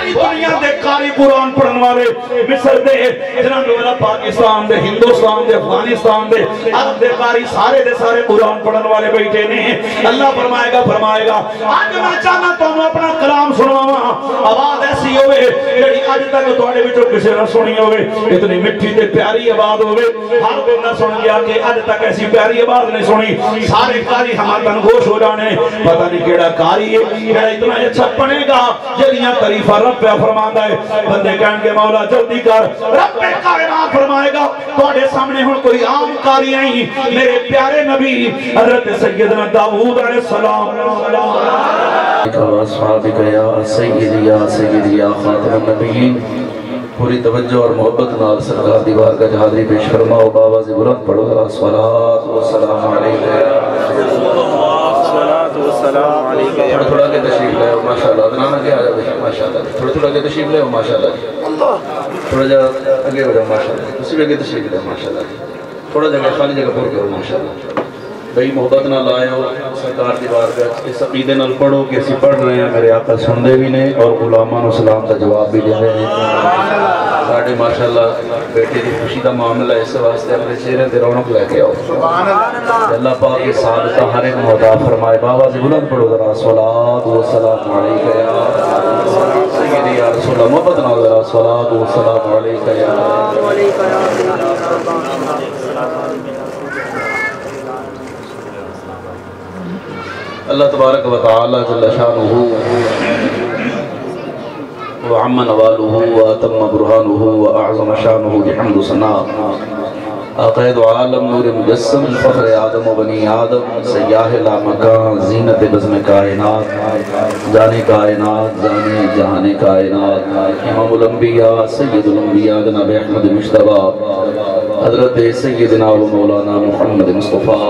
ساری دنیا دے قاری قرآن پڑھن والے مصر دے جناب والا پاکستان دے ہندوستان دے افغانستان دے عرب دے قاری سارے دے سارے قرآن پڑھن والے بیٹھے نے اللہ فرمائے گا آج میں چاہنا تو اپنا کلام سنواواں آواز ایسی ہوئے جڑی اج تک تواڈے وچوں کسے نہ سنی ہوئے اتنی میٹھی تے پیاری آواز ہوئے ہر کوئی نہ سن گیا کہ اج تک ایسی پیاری آواز نہیں سنی سارے قاری ہمارے خوش ہو جانے پتہ نہیں کیڑا قاری ہے جڑا اتنا اچھا پڑھے گا جڑیاں تعریفاں رب پہ فرماندا ہے بندے کہن گے مولا جلدی کر رب کائنات فرمائے گا تواڈے سامنے ہن کوئی عام قاری نہیں میرے پیارے نبی حضرت سیدنا داؤد علیہ السلام اصحابک یا سیدی یا خاتم النبیین پوری توجہ اور محبت نال سرکار دی بارگاہ میں حاضری پیش فرماؤ باواز بلند پڑھو ذرا صلوات و سلام علیکہ والسلام علیکہ تھوڑا کے تشریف لے ماشاءاللہ ادنانا کے آجا بھائی ماشاءاللہ تھوڑا کے تشریف لے ماشاءاللہ تھوڑا جا اگے ہو جاؤ ماشاءاللہ اسی بھی اگے تشریف لے ماشاءاللہ تھوڑا جگہ خالی جگہ پر کرو ماشاءاللہ بھئی محبت نہ لائے ہو سرکار دی بارگاہ اس عقیدے نال پڑھو کہ اسی پڑھ رہے ہیں میرے آقا سن دے بھی نہیں اور غلامان و سلام کا جواب بھی دے رہے ہیں ساڑھے ماشاءاللہ بیٹے دی خوشی دا معاملہ اس واسطے اپنے چہرے تے رونق لے کے آؤ اللہ پاک کی سعادتہ ہر ایک معطا فرمائے باواز بلند پڑھو ذرا صلوات و سلام علیکہ یا سیدی یا رسول اللہ محبت نہ ذرا صلوات و سلام علیکہ یا اللہ تبارک و تعالی جل شانہ وعم نوالہ واتم برہانہ واعظم شانہ بحمد ثناء عقید عالم نور مجسم فخر آدم و بنی آدم سیاہ لامکان زینت بزم کائنات جانے کائنات جانے جہان کائنات امام الانبیاء سید الانبیاء جناب احمد مجتبی حضرت سیدنا و مولانا محمد مصطفیٰ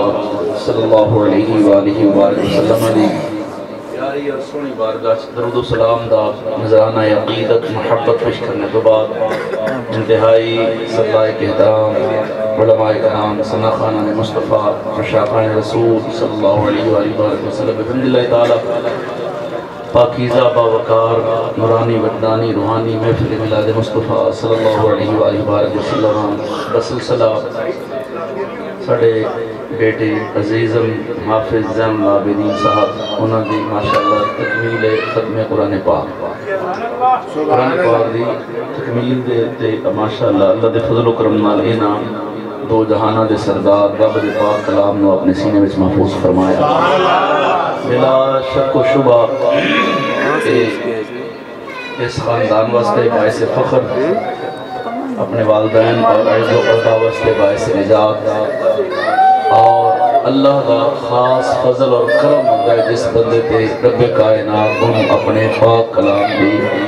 صلی اللہ علیہ وآلہ وسلم علیہ پیاری اور سونی بارگاہ درود و سلام دا نظرانہ عقیدت محبت پیش کرنے کے بعد انتہائی صلاح کے احترام علماء کرام ثنا خانان مصطفیٰ مشاقان رسول صلی اللہ علیہ وآلہ وسلم بحمداللہ تعالی پاکیزہ باوقار نورانی وجدانی روحانی محفل ملاد مصطفیٰ صلی اللہ علیہ وآلہ وسلم بسلسلہ ساڑھے بیٹے عزیزم حافظ زین العابدین صاحب انہوں دی ماشاءاللہ تکمیل ختم قرآن پاک قرآن پاک دی تکمیل دے ماشاءاللہ اللہ دے فضل و کرم نال انعام دو جہانہ دے سردار رب دے پاک کلام نو اپنے سینے وچ محفوظ فرمایا بلا شک و شبہ اس خاندان واسطے باعث فخر اپنے والدین اور عز و قربہ واسطے باعث نجات اور اللہ کا خاص فضل اور کرم ہوتا ہے جس بندے تے رب کائنات ہم اپنے پاک کلام دی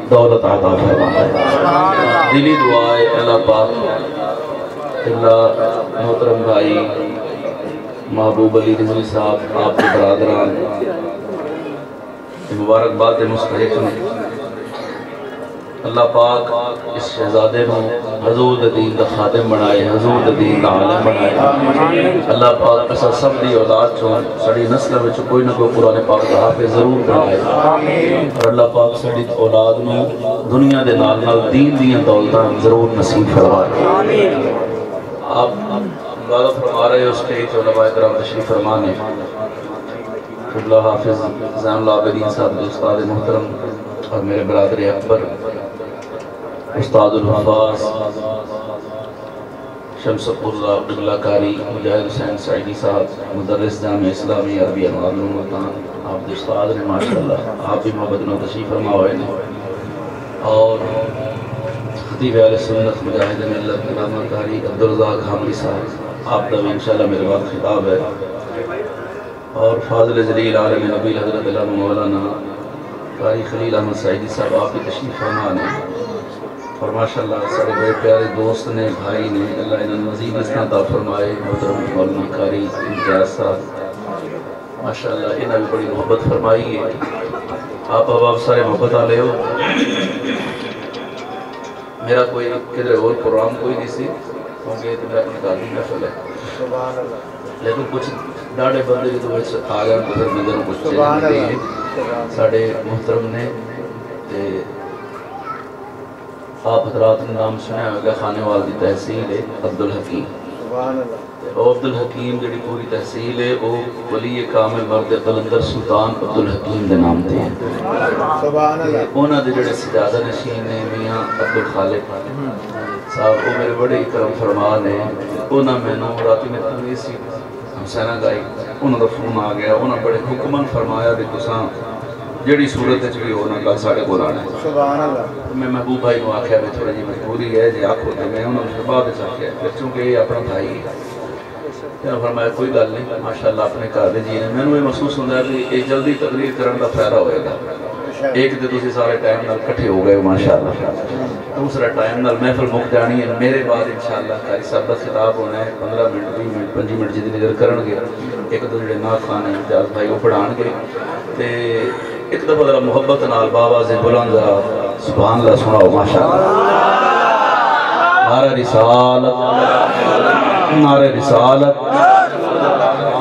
دولت عطا فرماتا ہے دلی دعائے اللہ پاک اللہ محترم بھائی محبوب علی رضوی صاحب آپ کے برادران مبارک بات مستحق نے اللہ پاک اس شہزادے میں حضور دین دا خادم بنائے حضور دین دا عالم بنائے اللہ پاک اسا سب دی اولاد چون سڑی نسل میں کوئی نہ کوئی قرآن پاک دا حافظ ضرور بنائے اور اللہ پاک سڑی اولاد میں دنیا دے نال نال دین دیاں دولتاں ضرور نصیب فرمائے آپ اندازہ فرما رہے ہو سٹیج علماء کرام تشریف فرمانے اللہ حافظ زین العابدین صاحب استاد محترم اور میرے برادر اکبر استاد الحفاظ شمس اللہ قبلہ کاری مجاہد حسین سعیدی صاحب مدرس جامع اسلامی عربی معلوم وطان آپ کے استاد نے ماشاءاللہ آپ بھی محبت و تشریف فرما ہوئے اور خطیب اہل سنت مجاہد ملت علامہ کاری عبدالرزاق حاملی صاحب آپ کا بھی انشاءاللہ میرے بعد خطاب ہے اور فاضل جلیل عالم نبی حضرت علامہ مولانا قاری خلیل احمد سعیدی صاحب آپ کی تشریف فرما نے اور ماشاءاللہ سارے بڑے پیارے دوست نے بھائی نے اللہ انہوں مزید اس طرح عطا فرمائے محترم مولانا قاری امتیاز صاحب ماشاءاللہ انہوں نے بڑی محبت فرمائی ہے آپ سارے محبت آ لے ہو میرا کوئی کدھر اور پروگرام کوئی نہیں سی ہوں گے تو میرا اپنے تعلیم محفل ہے لیکن کچھ ڈاڑے بندے بھی تو آ گئے تو پھر نظر کچھ چیزیں ہیں ساڑھے محترم نے آپ حضرات نے نام سنیا ہوگا خانیوال دی تحصیل ہے عبدالحکیم. عبدالحکیم جڑی پوری تحصیل ہے وہ ولی کامل مرد قلندر سلطان عبدالحکیم دے نام تے ہیں. انہاں دے جڑے سجادہ نشین نے میاں عبدالخالق صاحب وہ میرے بڑے کرم فرمان ہیں. انہاں میں نو راتی میں تنویز سی حسینہ گائی, انہاں دا فون آ گیا, انہاں بڑے حکمن فرمایا بھی تساں جڑی صورت بھی ہونا کل ساڑھے کو لانا ہے. میں محبوب بھائی کو آکھیا میں تھوڑا جی مجبوری ہے جی آکھو تو میں انہوں نے بعد سے آکھیا پھر چونکہ یہ اپنا بھائی ہے. فرمایا کوئی گل نہیں ماشاءاللہ اپنے گھر دے جی نے. میں نے محسوس ہوتا ہے کہ ایک جلدی تقریر کرنے کا فائدہ ہوئے گا. ایک تو تسی سارے ٹائم نال کٹھے ہو گئے ماشاءاللہ, دوسرا ٹائم نال محفل مک جانی ہے. میرے بعد انشاءاللہ قاری صاحب کا خطاب ہونا ہے 15 منٹ 20 منٹ 5 منٹ جتنی دیر کرن گے. ایک دو جڑے نعت خوان ہیں امتیاز بھائی وہ پڑھان گے تے ایک دفعہ ذرا محبت نال بابا سے بلند ذرا سبحان اللہ سناؤ ماشاءاللہ. نعرہ رسالت نعرہ رسالت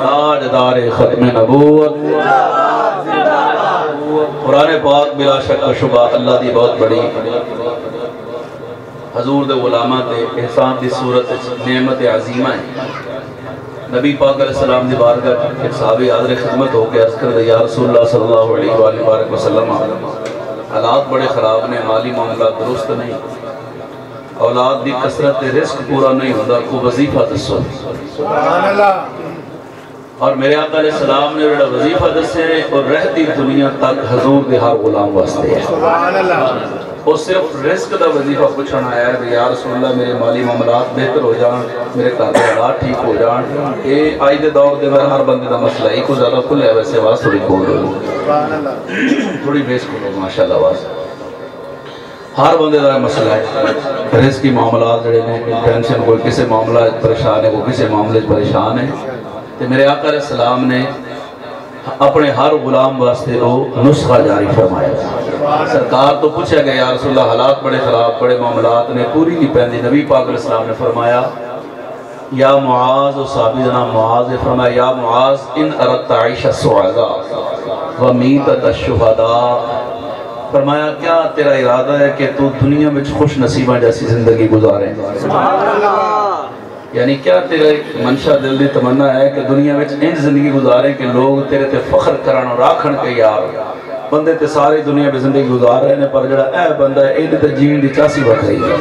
تاجدار ختم نبوت. قرآن پاک بلا شک و شبہ اللہ دی بہت بڑی حضور دے غلامہ دے احسان دی صورت نعمت عظیمہ ہے. نبی پاک علیہ السلام دی بارگاہ ایک صحابی حاضر خدمت ہو کے عرض کر دے یا رسول اللہ صلی اللہ علیہ وآلہ وسلم حالات بڑے خراب نے, مالی معاملات درست نہیں, اولاد دی کثرت رزق پورا نہیں ہوتا, کو وظیفہ دسو. سبحان اللہ. اور میرے آقا علیہ السلام نے جڑا وظیفہ دسے اور رہتی دنیا تک حضور دے ہر غلام واسطے ہے. سبحان اللہ. وہ صرف رزق دا وظیفہ پوچھنا آیا ہے کہ یا رسول اللہ میرے مالی معاملات بہتر ہو جان, میرے گھر کے حالات ٹھیک ہو جان. یہ آج دے دور دے میں ہر بندے دا مسئلہ ہے. کو زیادہ کھل ہے ویسے آواز تھوڑی کھول دو, سبحان اللہ. تھوڑی بیس کھولو ماشاءاللہ آواز. ہر بندے دا مسئلہ ہے. رزق کی معاملات جڑے نے ٹینشن, کوئی کسی معاملہ پریشان ہے, کوئی کسی معاملے پریشان ہے. تو میرے آقا علیہ السلام نے اپنے ہر غلام واسطے وہ نسخہ جاری فرمایا. سرکار تو پوچھا گیا یا رسول اللہ حالات بڑے خراب, بڑے معاملات نے پوری نہیں پہندی. نبی پاک علیہ السلام نے فرمایا یا معاذ, و صحابی جناب معاذ نے فرمایا یا معاذ ان اردت عیش السعداء ومیتۃ الشہداء. فرمایا کیا تیرا ارادہ ہے کہ تو دنیا میں خوش نصیبہ جیسی زندگی گزاریں؟ یعنی کیا تیرا منشا دل دی تمنا ہے کہ دنیا میں انج زندگی گزاریں کہ لوگ تیرے تے فخر کرن اور آکھن کے یار بندے تے ساری دنیا میں زندگی گزار رہے ہیں, پر جڑا اے بندہ ہے ایدے تے جین دی چاسی بکھری ہے.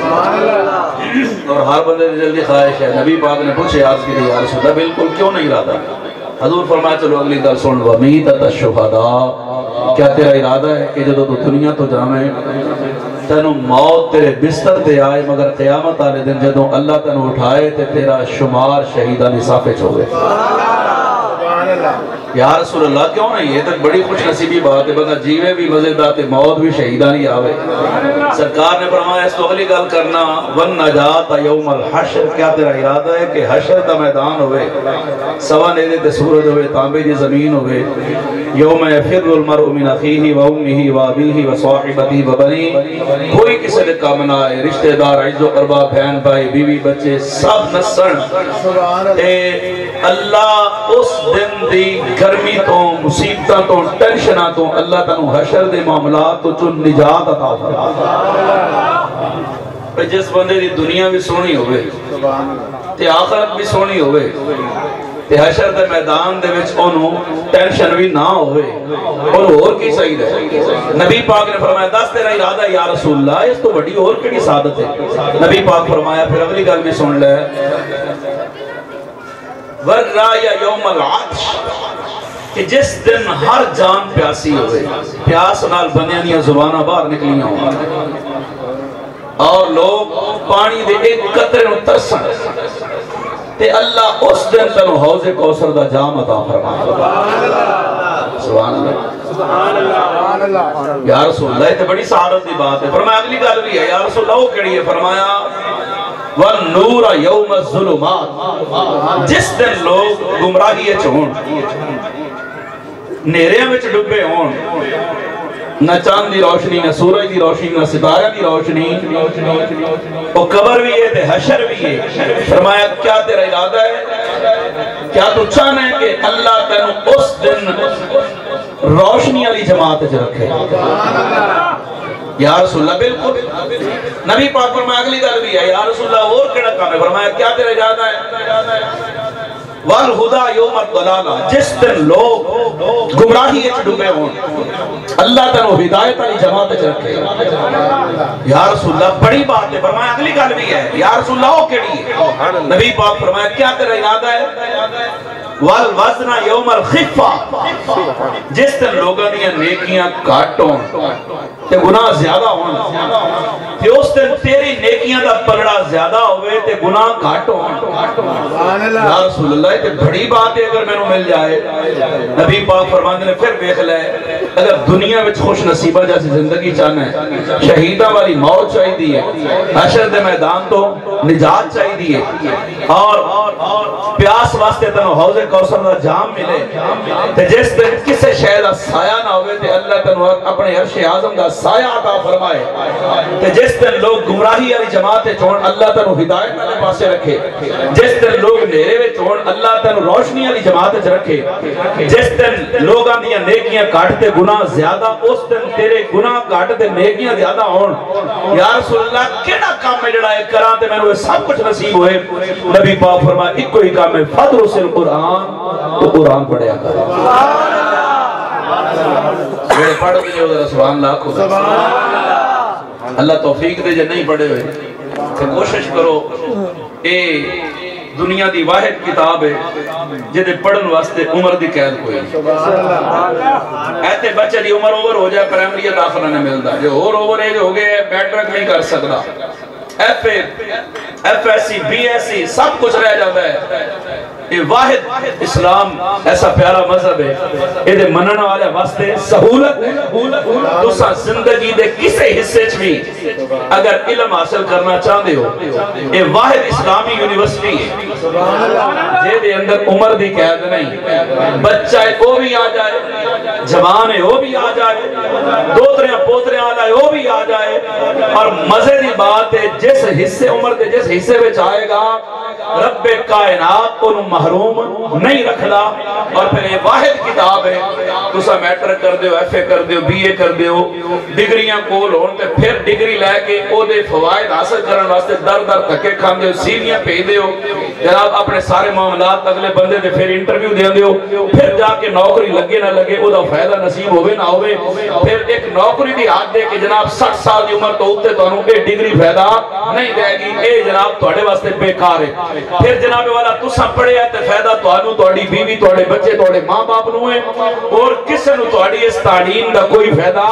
اور ہر بندے دی جلدی خواہش ہے. نبی پاک نے پوچھے عرض کی یا رسول اللہ بالکل کیوں نہیں ارادہ؟ حضور فرمایا چلو اگلی گل سن, ومیتۃ الشہداء. کیا تیرا ارادہ ہے کہ جدو تو دنیا تو جامیں تینوں موت تیرے بستر تے آئے, مگر قیامت آلے دن جدو اللہ تینوں اٹھائے تے تیرا شمار شہیدہ نصافے چھوڑے؟ یا رسول اللہ کیوں نہیں؟ یہ تک بڑی خوش نصیبی بات ہے, بندہ جیوے بھی مزیدات موت بھی شہیدہ نہیں آوے. سرکار نے فرمایا اس تو اگلی گل کرنا وَالنَّجَاتَ يَوْمَ الْحَشْرِ. کیا تیرا ارادہ ہے کہ حشر دا میدان ہوئے, سوا نیدے تے سورج ہوئے, تانبے دی زمین ہوئے, یوم یفر المرء من اخیہ وامہ وابیہ وصاحبتہ وبنیہ, کوئی کسی نے کام نہ آئے, رشتہ دار عز و قربا بہن بھائی بیوی بچے سب نسن. اللہ اس دن دی گرمی تو مصیبتاں تو ٹینشناں تو اللہ تنو حشر دے معاملات تو چون نجات عطا فرما. جس بندے دی دنیا بھی سونی ہوئے تے آخرت بھی سونی ہوئے تے حشر دے میدان دے وچ انہوں ٹینشن بھی نہ ہوئے اور اور کی صحیح ہے. نبی پاک نے فرمایا دس تیرا ارادہ یا رسول اللہ, اس تو بڑی اور کیڑی سعادت ہے. نبی پاک فرمایا پھر اگلی گل بھی سن لے وَالرَّايَ يَوْمَ الْعَطْشِ, کہ جس دن ہر جان پیاسی ہوئے, پیاس نال بندیاں دیاں زباناں باہر نکلیاں ہوں اور لوگ پانی دے ایک قطرے نو ترسن, تے اللہ اس دن تنو حوض کوثر دا جام عطا فرمائے. سبحان اللہ. یا رسول اللہ یہ تو بڑی سعادت دی بات ہے. فرمایا اگلی گل بھی ہے یا رسول اللہ وہ کیڑی ہے؟ فرمایا وَالنُّورَ يَوْمَ الظُّلُمَاتِ, جس دن لوگ گمراہی چھون, نیریاں وچ ڈبے ہون, نہ چاند دی روشنی, نہ سورج دی روشنی, نہ ستارہ دی روشنی, وہ قبر بھی ہے تے حشر بھی ہے. فرمایا کیا تیرا ارادہ ہے, کیا تو چاہنا ہے کہ اللہ تینوں اس دن روشنی علی جماعت رکھے؟ یا رسول اللہ بالکل نبی پاک فرمایا اگلی گل بھی ہے یا رسول اللہ اور کیڑا کام ہے فرمایا کیا تیرا ارادہ ہے والہدا یوم الضلالہ جس دن لوگ گمراہی وچ ڈوبے ہون اللہ تنو ہدایت والی جماعت وچ رکھے یا رسول اللہ بڑی بات ہے فرمایا اگلی گل بھی ہے یا رسول اللہ وہ کیڑی ہے نبی پاک فرمایا کیا تیرا ارادہ ہے والوزن یوم الخفہ جس دن لوگوں دیاں نیکیاں گھٹ ہون تے گناہ زیادہ ہون تے اس دن تیری نیکیاں دا پلڑا زیادہ ہوئے تے گناہ گھٹ ہون یا رسول اللہ یہ بڑی بات ہے اگر میں نے مل جائے نبی پاک فرماندے نے پھر دیکھ لے اگر دنیا وچ خوش نصیبہ جیسی زندگی چاہنا ہے شہیدہ والی موت چاہی دی ہے حشر دے میدان تو نجات چاہی دی ہے اور پیاس واسطے تنو حوض کوثر دا جام ملے تے جس دن کسے شے دا سایہ نہ ہوئے تے اللہ تنو اپنے عرش اعظم دا سایہ عطا فرمائے تے جس دن لوگ گمراہی والی جماعت چھوڑ اللہ تنو ہدایت والے پاسے رکھے جس دن لوگ نیرے وچ چھوڑ اللہ تنو روشنی والی جماعت رکھے جس دن لوگاں دیاں نیکیاں گھٹ تے گناہ زیادہ اس دن تیرے گناہ گھٹ تے نیکیاں زیادہ ہون یا رسول اللہ کیڑا کام ہے جڑا اے کراں تے مینوں سب کچھ نصیب ہوئے نبی پاک فرمایا ایک ہی کام ہے فدرس القرآن تو قرآن پڑھیا کر میرے پڑھ بھی نہیں ہوگا سبحان اللہ کو اللہ توفیق دے جے نہیں پڑھے ہوئے تو کوشش کرو اے دنیا دی واحد کتاب ہے جدے پڑھن واسطے عمر دی قید کوئی ایتے بچے دی عمر اوور ہو جائے پرائمری داخلہ نہ ملتا جو اور اوور ایج ہو گئے میٹرک نہیں کر سکتا F S C B S C سب کچھ رہ جاتا ہے یہ واحد اسلام ایسا پیارا مذہب ہے یہ دے منن والے واسطے سہولت تسا زندگی دے کسے حصے بھی اگر علم حاصل کرنا چاہتے ہو یہ واحد اسلامی یونیورسٹی ہے جے دے اندر عمر دی قید نہیں بچہ ہے وہ بھی آ جائے جوان ہے وہ بھی آ جائے دوتریاں پوتریاں آ جائے وہ بھی آ جائے اور مزے دی بات ہے جس حصے عمر دے جس حصے میں چاہے گا رب کائنات کو محروم نہیں رکھنا اور پھر یہ واحد کتاب ہے تسا میٹرک کر دیو ایف اے کر دیو بی اے کر دیو ڈگریاں کول ہون تے پھر ڈگری لے کے او دے فوائد حاصل کرن واسطے در در دھکے کھان دیو سیویاں بھیج دیو جناب اپنے سارے معاملات اگلے بندے دے پھر انٹرویو دے دیو پھر جا کے نوکری لگے نہ لگے او دا فائدہ نصیب ہوے نہ ہوے پھر ایک نوکری دی ہاتھ دے کہ جناب 60 سال دی عمر تو اوتے تانوں اے ڈگری فائدہ نہیں دے گی اے جناب تواڈے واسطے بیکار ہے پھر جناب والا تسا پڑھیا تے فائدہ تانوں تواڈی بیوی تواڈے بچے تواڈے ماں باپ نوں ہے اور کسے نوں تواڈی اس تعلیم دا کوئی فائدہ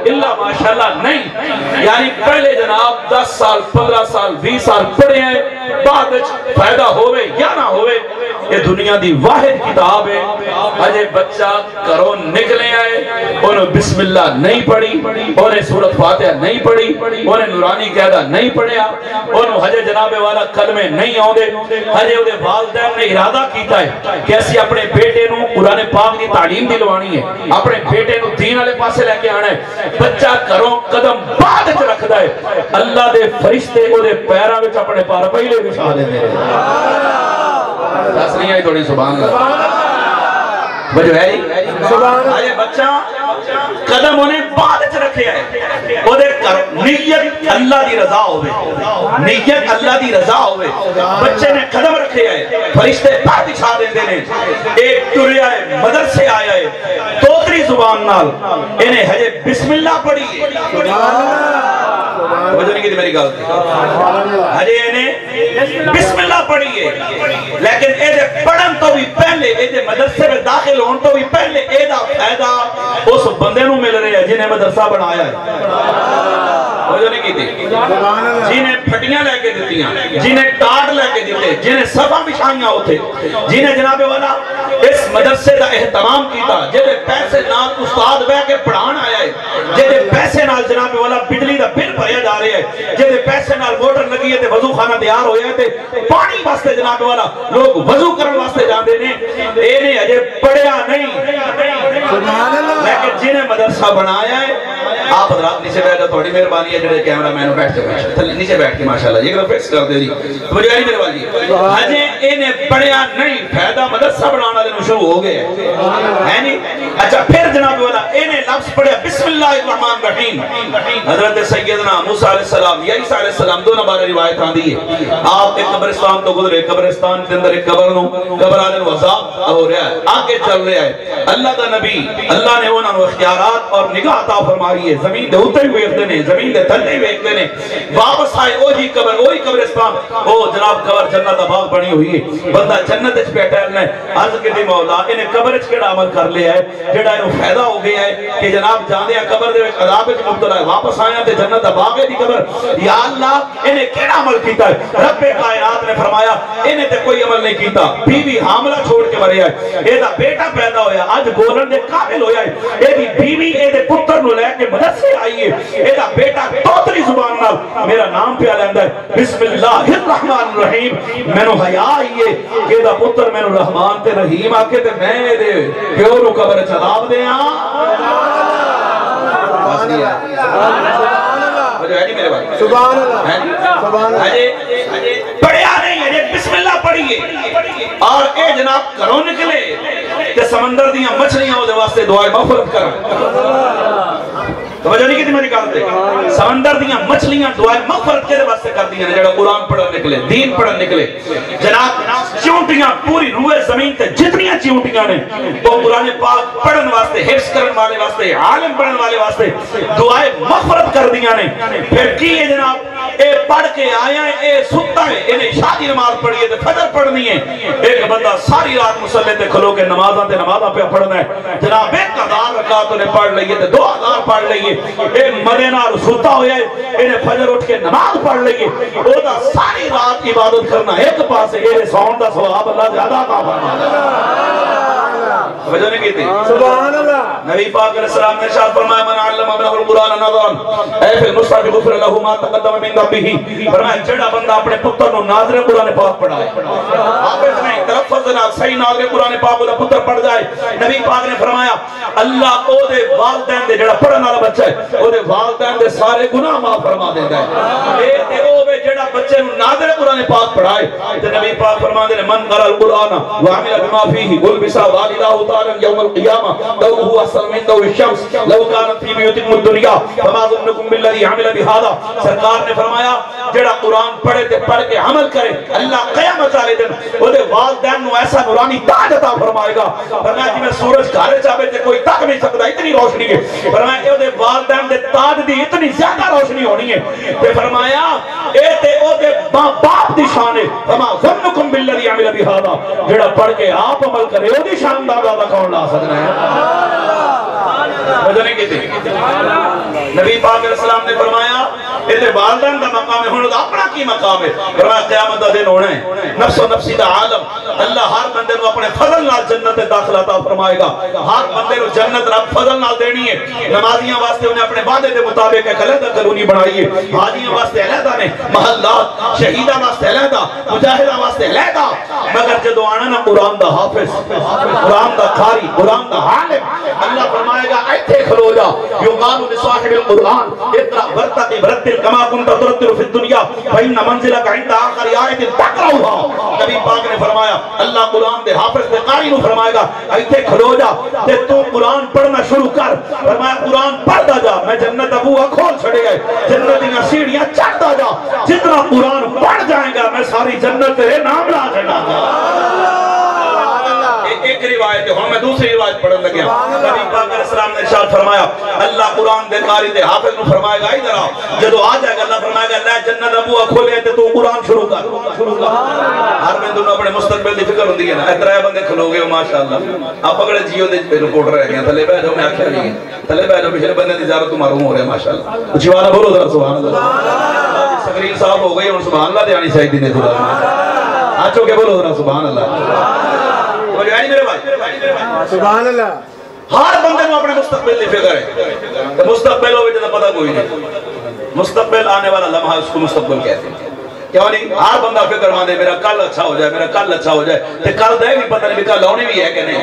الا ماشاءاللہ نہیں یعنی پہلے جناب 10 سال 15 سال 20 سال پڑھے ہیں بعد وچ فائدہ ہوے یا نہ ہوے یہ دنیا دی واحد کتاب ہے اجے بچہ گھروں نکلے آئے انہوں بسم اللہ نہیں پڑھی انہیں سورۃ فاتحہ نہیں پڑھی انہیں نورانی قاعدہ نہیں پڑھیا انہوں حجے جناب والا کلمے نہیں آؤندے حجے وہ والدین نے ارادہ کیتا ہے کہ اسی اپنے بیٹے نوں قرآن پاک دی تعلیم دلوانی ہے اپنے بیٹے نوں دین والے پاسے لے کے آنا ہے بچہ گھروں قدم بعد وچ رکھدا ہے اللہ دے فرشتے او دے پیراں وچ اپنے پار پہلے بچھا دیندے ہیں دس نہیں آئی تھوڑی سبحان اللہ بجو ہے آئے بچہ قدم انہیں بعد چ رکھے آئے وہ دے کر نیت اللہ دی رضا ہوئے نیت اللہ دی رضا ہوئے بچے نے قدم رکھے آئے فرشتے بعد بچھا دیندے نے ایک ٹرے آئے مدرسے آئے آئے توتری زبان نال انہیں حجے بسم اللہ پڑھی وجہ نہیں کی تھی میری گال تھی حجے انہیں بسم اللہ پڑھی ہے لیکن اے دے پڑھن تو بھی پہلے اے دے مدرسے میں داخل ہون تو بھی پہلے اے دا فائدہ اس بندے نوں مل رہے ہیں جنہیں مدرسہ بنایا ہے وجہ نہیں کی تھی جنہیں پھٹیاں لے کے دیتیاں جنہیں ٹاٹ لے کے دیتے جنہیں صفحہ بچھائیاں ہوتے جنہیں جناب والا اس مدرسے دا احتمام کیتا جنہیں پیسے نال استاد بہ کے پڑھان آیا ہے جنہیں پیسے نال جناب والا بجلی دا بل بھریا جا رہے ہیں جنہیں پیسے نال موٹر لگی ہے تے وضو خانہ تیار ہویا ہے تے پانی واسطے جناب والا لوگ وضو کرن واسطے جاندے نے اے نے اجے پڑھیا نہیں لیکن جنہیں مدرسہ بنایا ہے آپ حضرات نیچے بیٹھ جاؤ تھوڑی مہربانی ہے جڑے کیمرہ مین بیٹھ جاؤ نیچے بیٹھ کے ماشاءاللہ یہ گرافکس کر دے دی تو مجھے نہیں مہربانی ہجے انہیں پڑھیا نہیں فائدہ مدرسہ بنانا دے شروع ہو گئے ہے نہیں اچھا پھر جناب والا انہیں لفظ پڑھیا بسم اللہ الرحمن الرحیم. حضرت سیدنا موسیٰ علیہ السلام یا عیسیٰ علیہ السلام دونوں بارے روایت آن دی ہے. آپ ایک قبرستان تو گزرے, قبرستان کے اندر ایک قبر نو قبر آنے وضاب ہو رہا ہے, آگے چل رہا ہے. اللہ کا نبی اللہ نے انہوں نے اختیارات اور نگاہ عطا فرمائی ہے. زمین دے ہوتے ہوئے ایک دینے, زمین دے تھلے ہوئے ایک دینے, واپس آئے وہی قبر وہی قبرستان. او جناب قبر جنت آباد بنی ہوئی ہے, بندہ جنت اچ بیٹھا ہے. عرض کے دی مولا انہیں قبر اچ کیڑا عمل کر لیا ہے جڑا انہوں فائدہ ہو گیا ہے کہ جناب جانے قبر دے وچ عذاب وچ مبتلا ہے, واپس آیا تے جنت آباد دی قبر. یا اللہ انہیں کیڑا عمل کیتا ہے؟ رب کائنات نے فرمایا انہیں تے کوئی عمل نہیں کیتا, بیوی حاملہ چھوڑ کے مریا ہے, ایدہ بیٹا پیدا ہویا, آج بولن دے قابل ہویا ہے, ایدی بیوی ایدے پتر نو لے کے مدرسے آئی ہے, ایدہ بیٹا توتری زبان نال میرا نام پہ آلے اندر بسم اللہ الرحمن الرحیم. میں نو حیاء آئی ہے کہ ایدہ پتر میں نو رحمان تے رحیم آکے تے میں دے پیو نو قبر چلاب دے آن. سبحان اللہ. پڑھیا نہیں ہے, بسم اللہ پڑھئیے. اور اے جناب کرو نکلے کہ سمندر دیاں مچھلیاں ہو دے واسطے دعائے مغفرت کریں. توجہ نہیں کی تھی میں نکالتے, سمندر دیاں مچھلیاں دعائے مغفرت کے واسطے کر دیا نے جڑا قرآن پڑھن نکلے, دین پڑھن نکلے. جناب چونٹیاں پوری روئے زمین تے جتنیاں چونٹیاں نے وہ قرآن پاک پڑھن واسطے, حفظ کرن والے واسطے, عالم پڑھن والے واسطے دعائے مغفرت کر دیا نے. پھر کی ہے جناب اے پڑھ کے آیا ہے, اے ستا ہے, انہیں شادی نماز پڑھی ہے تے فجر پڑھنی ہے. ایک بندہ ساری رات مسلح تے کھلو کے نمازاں پہ پڑھنا ہے. جناب 1000 رکعت انہیں پڑھ لئیے تے 2000 پڑھ لئیے. اے مدینہ رسوتا ہویا ہے, انہیں فجر اٹھ کے نماز پڑھ لئیے. او دا ساری رات عبادت کرنا ایک پاس ہے, انہیں سون دا ثواب اللہ زیادہ عطا فرمائے. وجہ نہیں کہتے سبحان اللہ. نبی پاک علیہ السلام نے ارشاد فرمایا من علم ابنہ القرآن نظرا اے فی المصحف غفر له ما تقدم من ذنبہ. فرمایا جڑا بندہ اپنے پتر نو ناظر قرآن پاک پڑھائے, حافظ نہیں تلفظ نہ صحیح ناظر قرآن پاک دا پتر پڑھ جائے, نبی پاک نے فرمایا اللہ او دے والدین دے جڑا پڑھن والا بچہ ہے او دے والدین دے سارے گناہ معاف فرما دیندا ہے. اے تے او وے جڑا بچے نو ناظر قرآن پاک پڑھائے تے نبی پاک فرماندے نے من قرأ القرآن وعمل بما فيه قلبس والداه طارا يوم القيامة لو هو أحسن من ضوء الشمس لو كانت في بيوتكم الدنيا فما ظنكم بالذي عمل بهذا. سرکار نے فرمایا جڑا قرآن پڑھے تے پڑھ کے عمل کرے اللہ قیامت والے دن او دے والدین نو ایسا نورانی تاج عطا فرمائے گا. فرمایا جی میں سورج گھر چاہے تے کوئی تک نہیں سکتا, اتنی روشنی ہے. فرمایا او دے والدین دے تاج دی اتنی زیادہ روشنی ہونی ہے. تے فرمایا اے تے او دے باپ دی شان ہے. فما ظنكم بالذي عمل بهذا, جڑا پڑھ کے آپ عمل کرے او دی شان دا زیادہ کون لا سکتا ہے؟ وجہ نہیں کہتے نبی پاک علیہ السلام نے فرمایا اے والدین دا مقام ہے, ہن اپنا کی مقام ہے. فرمایا قیامت دا دن ہونا ہے, نفس و نفسی دا عالم, اللہ ہر بندے نو اپنے فضل نال جنت داخلہ عطا فرمائے گا. ہر بندے نو جنت رب فضل نال دینی ہے. نمازیاں واسطے انہیں اپنے وعدے دے مطابق ایک علیحدہ کالونی بنائی ہے, حاجیاں واسطے علیحدہ نے محلات, شہیدہ واسطے علیحدہ, مجاہدہ واسطے علیحدہ. مگر جدو آنا نا قرآن دا حافظ, قرآن دا قاری, قرآن دا عالم, اللہ فرمائے گا ایتھے کھلو جا. یقال لصاحب القرآن اقرأ ورتقب رتل کما کنت ترتل فی الدنیا فإن منزلک عند آخر آیت تقرأها. نبی پاک نے فرمایا اللہ قرآن دے حافظ دے قاری نو فرمائے گا ایتھے کھلو جا تے تو قرآن پڑھنا شروع کر. فرمایا قرآن پڑھتا جا, میں جنت ابوہ کھول چھڑے گئے, جنت دیاں سیڑھیاں چڑھتا جا. جتنا قرآن پڑھ جائے گا میں ساری جنت تیرے نام لا چھڑا گا. ایک روایت ہے, ہم میں دوسری روایت پڑھن لگیا. نبی پاک علیہ السلام نے ارشاد فرمایا اللہ قرآن دے قاری دے حافظ نو فرمائے گا ادھر آؤ. جدو آ جائے گا اللہ فرمائے گا اللہ جنت ابوہ کھولے تے تو قرآن شروع کر. ہر بندے نو اپنے مستقبل دی فکر ہوندی ہے نا. اترے بندے کھلو گے ماشاءاللہ, آپ اگلے جیو دے رپورٹ رہ گئے, تھلے بیٹھو, میں آکھیا نہیں تھلے بیٹھو, پچھلے بندے دی زیارت معلوم ہو رہا ہے ماشاءاللہ. اچھی والا بولو ذرا سبحان اللہ. سکرین صاحب ہو گئی, ہن سبحان اللہ تے آنی چاہیے نے تھوڑا. آچو کے بولو ذرا سبحان اللہ. سبحان اللہ. ہر بندے نو اپنے مستقبل دی فکر ہے. مستقبل ہوئے جدا پتہ کوئی نہیں. مستقبل آنے والا لمحہ اس کو مستقبل کہتے ہیں. کیوں نہیں؟ ہر بندہ فکر ماندے میرا کل اچھا ہو جائے, میرا کل اچھا ہو جائے. تے کل دے بھی پتہ نہیں کل ہونی بھی ہے کہ نہیں.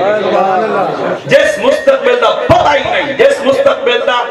جس مستقبل دا پتہ ہی نہیں, جس مستقبل دا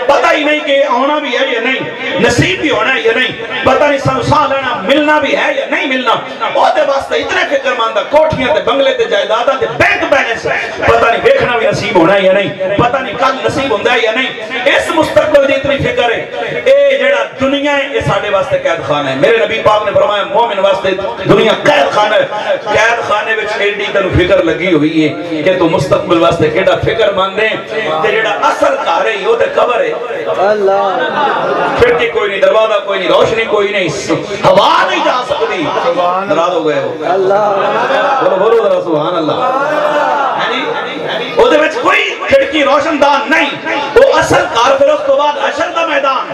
پتہ ہی نہیں کہ ہونا بھی ہے یا نہیں, نصیب بھی ہونا ہے یا نہیں, پتہ نہیں سنسان لینا ملنا بھی ہے یا نہیں ملنا, وہ دے واسطے اتنے فکر ماندہ کوٹھیاں تے بنگلے تے جائیداداں تے بینک بیلنس پتہ نہیں دیکھنا بھی نصیب ہونا ہے یا نہیں، پتہ نہیں کل نصیب ہوندہ ہے یا نہیں، اس مستقبل دی اتنی فکر ہے۔ اے جڑا دنیا ہے یہ ساڑھے واسطے قید خانہ ہے۔ میرے نبی پاک نے فرمایا مومن واسطے دنیا قید خانہ ہے۔ قید خانے وچ ایڈی تنو فکر لگی ہوئی ہے کہ تو مستقبل واسطے کیڑا فکر مند ہے، تے جڑا اصل گھر ہے وہ تے قبر ہے۔ کھڑکی کوئی نہیں، دروازہ کوئی نہیں، روشنی کوئی نہیں، ہوا نہیں جا سکتی۔ ناراض ہو گئے ہو؟ بولو بولو ذرا سبحان اللہ۔ وہ دے وچ کوئی کھڑکی روشن دان نہیں، وہ اصل کار پھر اس تو بعد حشر دا میدان۔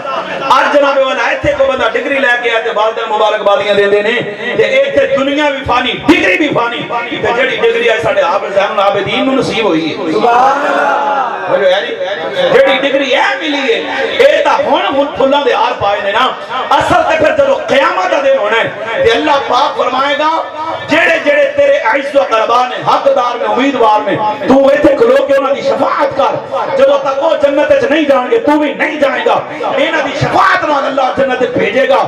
آج جناب والا ایتھے کو بندہ ڈگری لے کے آتے والدہ مبارک بادیاں دے دینے کہ ایتھے دنیا بھی فانی ڈگری بھی فانی، تے جڑی ڈگری آئے ساڑھے حافظ زین العابدین نو نصیب ہوئی ہے۔ جڑی ڈگری ہے ملی ہے اے تا ہون پھلاں دے آر پائے نے نا، اصل تے پھر جدو قیامت دے ہونا ہے تے اللہ پاک فرمائے گا جڑے جڑے تیرے عزت و قربان میں حقدار میں امیدوار میں تو ایتھے کھلو کے انہاں دی شفاعت کر، جدو تک وہ جنت وچ نہیں جان گے تو بھی نہیں جائے گا، انہاں دی شفاعت نال اللہ جنت بھیجے گا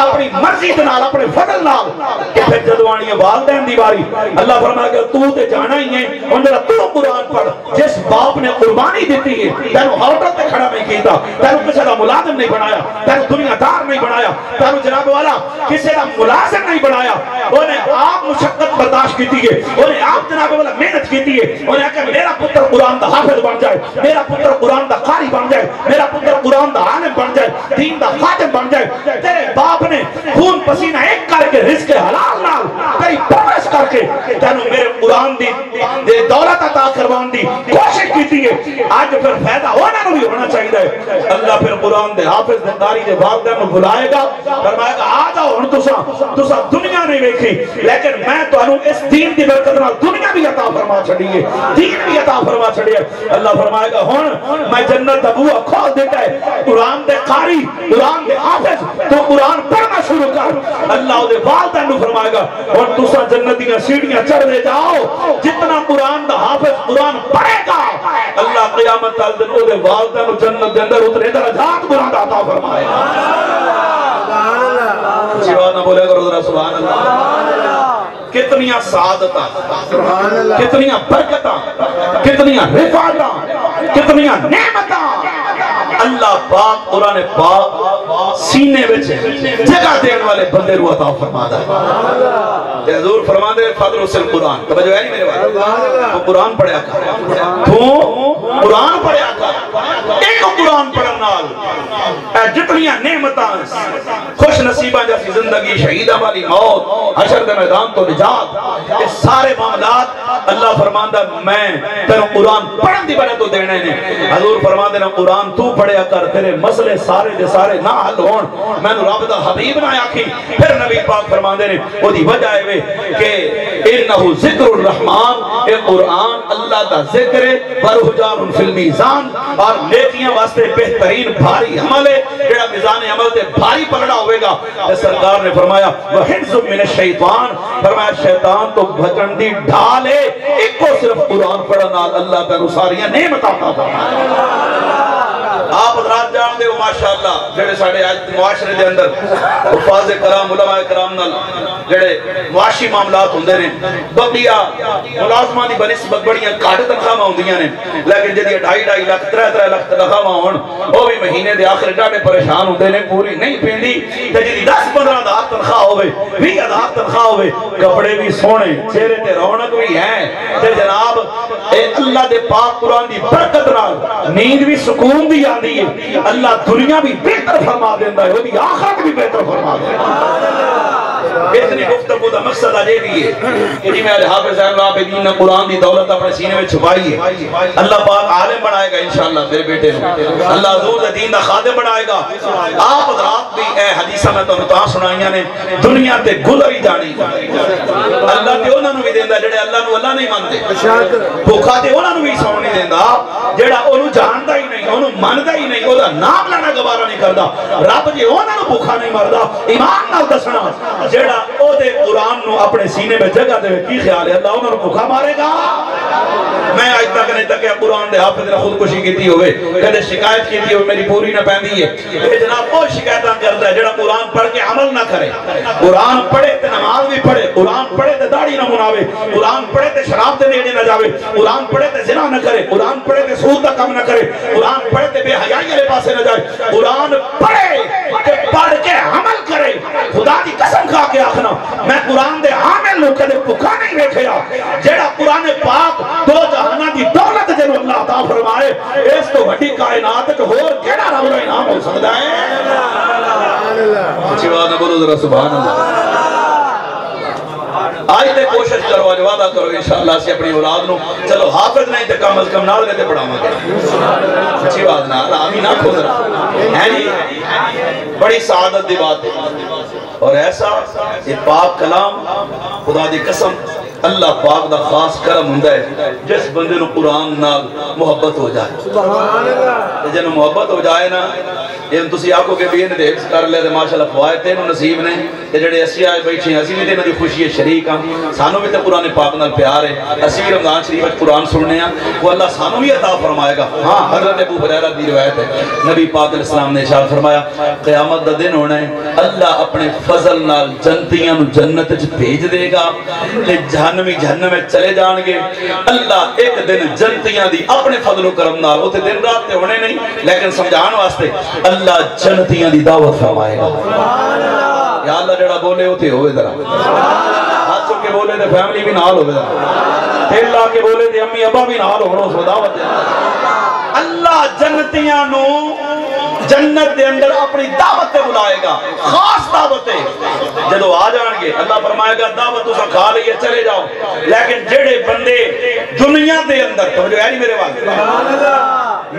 اپنی مرضی دے نال اپنے فضل نال۔ کہ پھر جدو آنی ہے والدین دی باری اللہ فرمائے گا تو تے جانا ہی ہے، اور میرا تو قرآن پڑھ جس باپ نے قربانی دیتی ہے، تینو ہوٹل تے کھڑا نہیں کیتا، تینو کسی کا ملازم نہیں بنایا، تینو دنیا دار نہیں بنایا، تینو جناب والا کسی کا ملازم نہیں بنایا، انہیں آپ مشقت برداشت کیتی ہے، انہیں آپ جناب والا محنت کیتی ہے، انہیں کہا میرا پتر قرآن دا حافظ بن جائے، میرا پتر قرآن دا قاری بن جائے، میرا پتر قرآن دا عالم بن جائے، دین دا خادم بن جائے۔ تیرے باپ نے خون پسینہ ایک کر کے رزق حلال نال تیری پرورش کر کے تینو میرے قرآن دی دولت عطا کروان دی کوشش کیتی ہے، آج پھر فائدہ ہونا نو بھی ہونا چاہیے ہے۔ اللہ پھر قرآن دے حافظ دے داری دے والدین کو بلائے گا، فرمائے گا آ جاؤ ہن تساں دنیا نہیں ویکھی لیکن میں تانوں اس دین دی برکت نال دنیا بھی عطا فرما چھڑی ہے، دین بھی عطا فرما چھڑی ہے۔ اللہ فرمائے گا ہن میں جنت دا بوہا کھول دیتا ہے، قرآن دے قاری قرآن دے حافظ تو قرآن پڑھنا شروع کر۔ اللہ دے والدین کو فرمائے گا ہن تساں جنت دیاں سیڑھیاں چڑھ دے جاؤ، جتنا قرآن دا حافظ قرآن پڑھے گا اللہ قیامت تل دن او دے والدین جنت دے اندر اترے درجات قرآن عطا فرمائے گا۔ سبحان اللہ بولے کرو ذرا سبحان اللہ۔ کتنیاں سعادتاں، کتنیاں برکتاں، کتنیاں رفعتاں، کتنیاں نعمتاں اللہ پاک قرآن پاک سینے وچ جگہ دین والے بندے رو عطا فرماتا ہے۔ حضور فرماتے ہیں فضل اسل قرآن، توجہ ہے نہیں میرے بات، تو قرآن پڑھیا کر، تو قرآن پڑھیا کر، ایک قرآن پڑھن نال جتنیاں نعمتاں خوش نصیبہ جیسی زندگی، شہیدہ والی موت، حشر دے میدان تو نجات، یہ سارے معاملات اللہ فرماندہ میں تیرے قرآن پڑھن دی بنے تو دینے نے۔ حضور فرماندے نا قرآن تو پڑھیا کر، تیرے مسئلے سارے دے سارے نہ حل ہون، میں نو رب دا حبیب نہ آکھی۔ پھر نبی پاک فرماندے نے وہ دی وجہ ہے کہ انہو ذکر الرحمن، اے قرآن اللہ دا ذکر ہے، برحجام فی المیزان، اور نیکیاں واسطے بہترین بھاری عمل ہے، جڑا میزان عمل تے بھاری پکڑا ہوئے گا۔ سرکار نے فرمایا وَحِنْزُ مِنَ الشَّيْطَان، فرمایا شیطان تو بھجن دی ڈھال ہے، ایک کو صرف قرآن پڑھنا اللہ تیرو ساریاں نعمت آتا تھا۔ آپ حضرات جان دے ہو ماشاءاللہ جڑے ساڑھے آج معاشرے دے اندر حفاظ کرام علماء کرام نال جڑے معاشی معاملات ہوندے نے، بڑیا ملازمان دی بنسبت بڑیاں کاٹ تنخواہ ہوندیاں نے، لیکن جدی 2.5 لاکھ 3 لاکھ تنخواہ ہون وہ بھی مہینے دے آخر ڈاڑے پریشان ہوندے نے، پوری نہیں پیندی۔ تے جدی 10-15 ہزار تنخواہ ہوئے، 20 ہزار تنخواہ ہوئے، کپڑے بھی سونے، چہرے تے رونق بھی ہیں، تے جناب اے اللہ دے پاک قرآن دی برکت نال نیند بھی سکون بھی آندی ہے، اللہ دنیا بھی بہتر فرما دیندہ ہے، وہ دی آخرت بھی بہتر فرما دیندہ ہے۔ اتنی گفتگو دا مقصد آجے بھی ہے کہ جی میں حافظ زین العابدین نے قرآن دی دولت اپنے سینے میں چھپائی ہے، اللہ پاک عالم بنائے گا انشاءاللہ میرے بیٹے نے، اللہ حضور دین دا خادم بنائے گا۔ آپ حضرات بھی اے حدیثہ میں تو نتاں سنائیاں نے دنیا تے گزری جانی، اللہ تے انہوں نے بھی دیندہ جڑے اللہ نو اللہ نہیں مانتے، بھوکھا تے انہوں نے بھی سون نہیں دیندہ جڑا انہوں جاندہ ہی نہیں، انہوں ماندہ ہی نہیں، انہوں نام لینا گوارا نہیں کردہ، رب جی انہوں نے بھوکھا نہیں مردہ، ایمان نال دسنا جڑا او دے قرآن نو اپنے سینے میں جگہ دے کی خیال ہے اللہ انہوں نے بھوکھا مارے گا؟ میں آج تک نہیں تک کہ قرآن دے حافظ نے خودکشی کی تھی ہوئے، کدے شکایت کی تھی ہوئے میری پوری نہ پہندی ہے، اے جناب وہ شکایتاں کردہ ہے جڑا قرآن پڑھ کے عمل نہ کرے، قرآن پڑھے تے نماز بھی پڑھے، قرآن پڑھے تے داڑھی نہ مناوے، قرآن پڑھے تے شراب تے نیڑے نہ جاوے، قرآن پڑھے تے زنا نہ کرے، قرآن پڑھے تے سود دا کام نہ کرے، قرآن پڑھے تے بے حیائی والے پاسے نہ جائے، قرآن پڑھے تے پڑھ کے عمل کرے۔ خدا دی قسم کھا کے آخنا میں قرآن دے عامل لوگ کدے بھکا نہیں ویکھیا، جیڑا قرآن پاک دو جہاناں دی دولت جنوں اللہ عطا فرمائے، اس تو بڑی کائنات وچ ہور کیڑا رب دا انعام ہو سکدا ہے؟ اچھی بات ہے، بولو ذرا سبحان اللہ۔ آج تے کوشش کرو، آج وعدہ کرو انشاءاللہ سے اپنی اولاد نو چلو حافظ نہیں تے کم از کم نال تے پڑھاواں گے، اچھی بات نہ آمین نہ کھو ذرا ہے جی، بڑی سعادت دی بات ہے۔ اور ایسا یہ پاک کلام خدا دی قسم اللہ پاک دا خاص کرم ہوندا ہے جس بندے نو قرآن نال محبت ہو جائے، سبحان اللہ، جنوں محبت ہو جائے نا، یہ تسی آکھو کہ بھی انہیں دے حفظ کر لے تے ماشاءاللہ فوائد تینوں نصیب نے، کہ جڑے اسی آئے بیٹھے ہیں، اسی بھی تینوں دی خوشی شریک ہاں، سانوں بھی تے قرآن پاک نال پیار ہے، اسی بھی رمضان شریف قرآن سننے ہیں، وہ اللہ سانوں بھی عطا فرمائے گا۔ ہاں حضرت ابو ہریرہ دی روایت ہے، نبی پاک علیہ السلام نے ارشاد فرمایا قیامت دا دن ہونا ہے، اللہ اپنے فضل نال جنتیاں نو جنت وچ بھیج دے گا تے جہنمی جہنم میں چلے جان گے۔ اللہ ایک دن جنتیاں دی اپنے فضل و کرم نال، وہ تے دن رات تے ہونے نہیں لیکن سمجھان واسطے اللہ جنتیاں دی دعوت فرمائے گا۔ یا اللہ جڑا بولے ہوتے ہوئے ذرا ہاتھ چک کے بولے تے فیملی بھی نال ہوئے ذرا، تیل لا کے بولے تے امی ابا بھی نال ہونا، اس دعوت دے اللہ جنتیاں نو جنت دے اندر اپنی دعوت تے بلائے گا، خاص دعوت ہے۔ جدو آ جان گے اللہ فرمائے گا دعوت تسا کھا لئیے چلے جاؤ، لیکن جڑے بندے دنیا دے اندر توجہ ہے نہیں میرے والے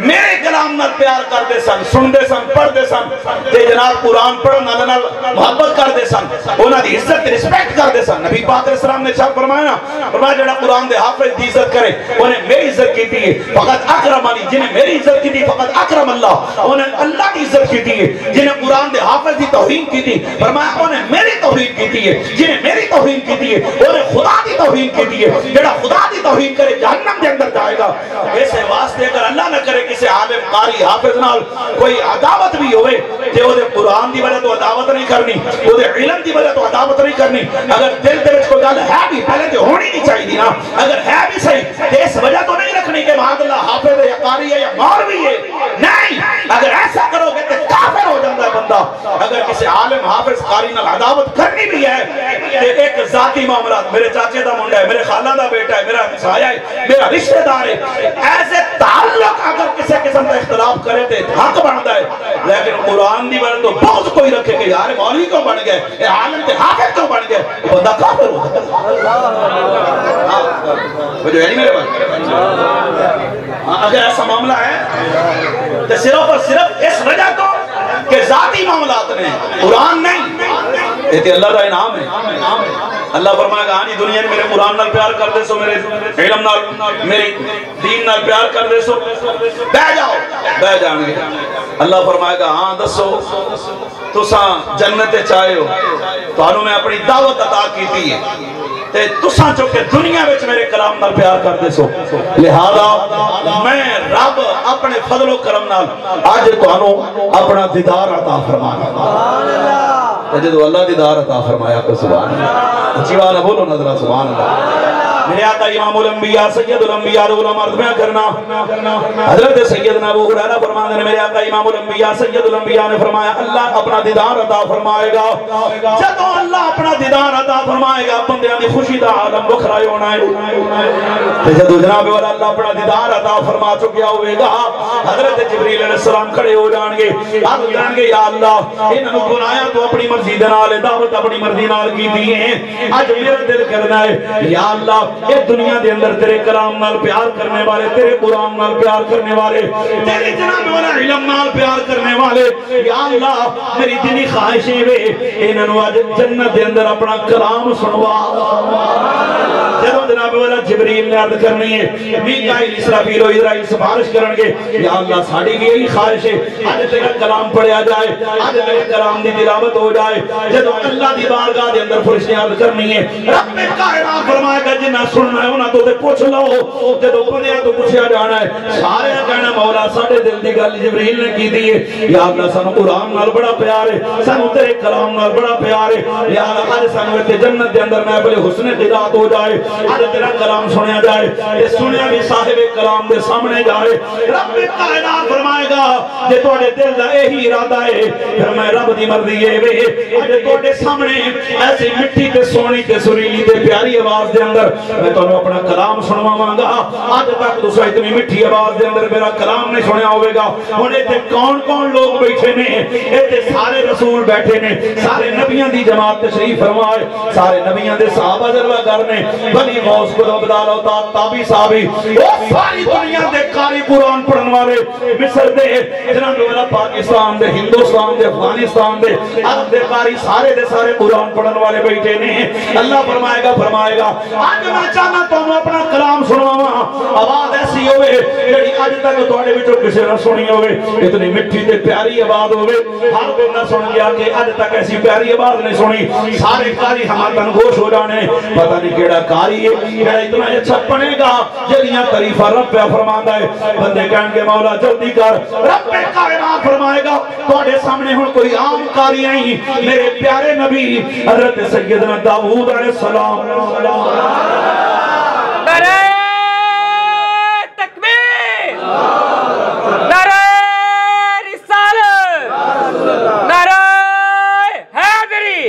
میرے کلام نال پیار کرتے سن، سن دے سن، پڑھ دے سن تے جناب قرآن پڑھن نال محبت کرتے سن، انہاں دی عزت رسپیکٹ کرتے سن۔ نبی پاک علیہ السلام نے ارشاد فرمایا فرمایا جڑا قرآن دے حافظ دی عزت کرے انہیں میری عزت کیتی ہے، فقط اکرمنی، جنہیں میری عزت کیتی فقط اکرم اللہ، انہیں اللہ کی عزت کیتی ہے، جنہیں قرآن دے حافظ دی توہین کیتی فرمایا انہیں میری توہین کیتی ہے، جنہیں میری توہین کیتی ہے انہیں خدا دی توہین کیتی ہے۔ جڑا خدا دی توہین کرے جہنم دے اندر جائے گا۔ ایسے واسطے اگر اللہ نہ کرے کسی عالم قاری حافظ نال کوئی عداوت بھی ہوئے تے او دے قرآن دی وجہ تو عداوت نہیں کرنی، او دے علم دی وجہ تو عداوت نہیں کرنی۔ اگر دل دے وچ کوئی گل ہے بھی پہلے تے ہونی نہیں چاہیے نا، اگر ہے بھی صحیح تے اس وجہ تو نہیں رکھنی کہ معاذ اللہ حافظ ہے یا قاری ہے یا مولوی ہے، نہیں، اگر ایسا کرو گے تے کافر ہو جاتا ہے بندہ۔ اگر کسی عالم حافظ قاری نال عداوت کرنی بھی ہے تے ایک ذاتی معاملات، میرے چاچے دا منڈا ہے، میرے خالہ دا بیٹا ہے، میرا سایہ ہے، میرا رشتہ دار ہے، ایسے تعلق اگر کسی قسم کا اختلاف کرے تے حق بنتا ہے، لیکن قرآن دی وجہ تو بغض کوئی رکھے کہ یار مولوی کیوں بن گئے، یہ عالم تے حافظ کیوں بن گئے، بندہ کافر ہو جاتا ہے۔ جو ہے نہیں میرے بھائی، اگر ایسا معاملہ ہے تو صرف اور صرف اس وجہ تو کہ ذاتی معاملات نے، قرآن نہیں، یہ اللہ کا انعام ہے۔ اللہ فرمائے گا آنی دنیا نے میرے قرآن نال پیار کر دے سو، میرے علم نال، میری دین نال پیار کر دے سو، بہ جاؤ، بہ جائیں گے۔ اللہ فرمائے گا ہاں دسو تساں جنت چاہے ہو، تو انہوں میں اپنی دعوت عطا کیتی ہے تے تساں چونکہ دنیا وچ میرے کلام نال پیار کر دے سو، لہذا میں رب اپنے فضل و کرم نال آج تانوں اپنا دیدار عطا فرمانا۔ جدو اللہ دیدار عطا فرمایا کو سبحان اللہ، اچھی بات ہے بولو نظرہ سبحان اللہ۔ میرے آقا امام الانبیاء سید الانبیاء علماء مرتبہ کرنا، حضرت سیدنا ابو ہریرہ فرماتے ہیں میرے آقا امام الانبیاء سید الانبیاء نے فرمایا اللہ اپنا دیدار عطا فرمائے گا، جدو اللہ اپنا دیدار عطا فرمائے گا بندیاں دی خوشی دا عالم وکھرا ہونا ہے۔ جدو جناب والا اللہ اپنا دیدار عطا فرما چکیا ہوئے گا، حضرت جبریل علیہ السلام کھڑے ہو جان گے، عرض کرن گے یا اللہ انہاں بنایا تو اپنی مرضی دے نال، دعوت اپنی مرضی نال کیتی ہے، اج میرا دل کرنا ہے یا اللہ یہ دنیا دے اندر تیرے کلام نال پیار کرنے والے، تیرے قرآن نال پیار کرنے والے، تیرے جناب والا علم نال پیار کرنے والے، یا اللہ میری دلی خواہشیں وے انہوں آج جنت دے اندر اپنا کلام سنوا، جدوں جناب والا جبریل نے عرض کرنی ہے میکائیل اسرافیل و اسرائیل سفارش کرنگے یا اللہ ساڑی بھی یہی خواہش ہے آج تیرا کلام پڑھیا جائے آج تیرے کلام دی تلاوت ہو جائے جدوں اللہ دی بارگاہ دے اندر فرشتے عرض کرنی ہے رب کائنات فرمائے گا جنہ سننا ہے انہاں تو تے پوچھ لو جدوں بندیاں تو پوچھیا جانا ہے سارے کہنا مولا ساڈے دل دی گل جبریل نے کی دی ہے یا اللہ سانو قرآن نال بڑا پیار ہے سانو تیرے کلام نال بڑا پیار ہے یا اللہ اج سانو تے جنت دے اندر محفل حسن قرات ہو جائے اج تیرا کلام سنیا جائے تے سنیا بھی صاحب کلام دے سامنے جائے رب کائنات فرمائے گا جے تواڈے دل دا یہی ارادہ ہے پھر میں رب دی مرضی ہے وے اج تواڈے سامنے ایسی مٹھی تے سونی تے سریلی تے پیاری آواز دے اندر میں تانوں اپنا کلام سنواواں گا اج تک تساں اتنی مٹھی آواز دے اندر میرا کلام نہیں سنیا ہوے گا ہن ایتھے کون کون لوگ بیٹھے نے ایتھے سارے رسول بیٹھے نے سارے نبیاں دی جماعت تشریف فرمائے سارے نبیاں دے صحابہ جلوہ گر نے بنی غوث قطب بدال اوتاد تابعی صحابی وہ ساری دنیا دے قاری قرآن پڑھن والے مصر دے جناب والا پاکستان دے ہندوستان دے افغانستان دے عرب دے قاری سارے دے سارے قرآن پڑھن والے بیٹھے نے اللہ فرمائے گا آج میں چاہنا تم اپنا کلام سنواواں آواز ایسی ہوئے جڑی اج تک تواڈے وچوں کسے نہ سنی ہوئے اتنی مٹھی تے پیاری آواز ہوئے ہر کوئی نہ سن گیا کہ اج تک ایسی پیاری آواز نہیں سنی سارے قاری ہمارے گوش ہو جانے پتہ نہیں کیڑا قاری ہے کیڑا اتنا اچھا پڑھے گا جڑیاں تعریفاں رب پہ فرماندا ہے بندے کہن گے مولا جلدی کر رب کائنات فرمائے گا تواڈے سامنے ہن کوئی عام قاری نہیں میرے پیارے نبی حضرت سیدنا داؤد علیہ السلام نعرہ تکبیر نعرہ رسالت نعرہ حیدری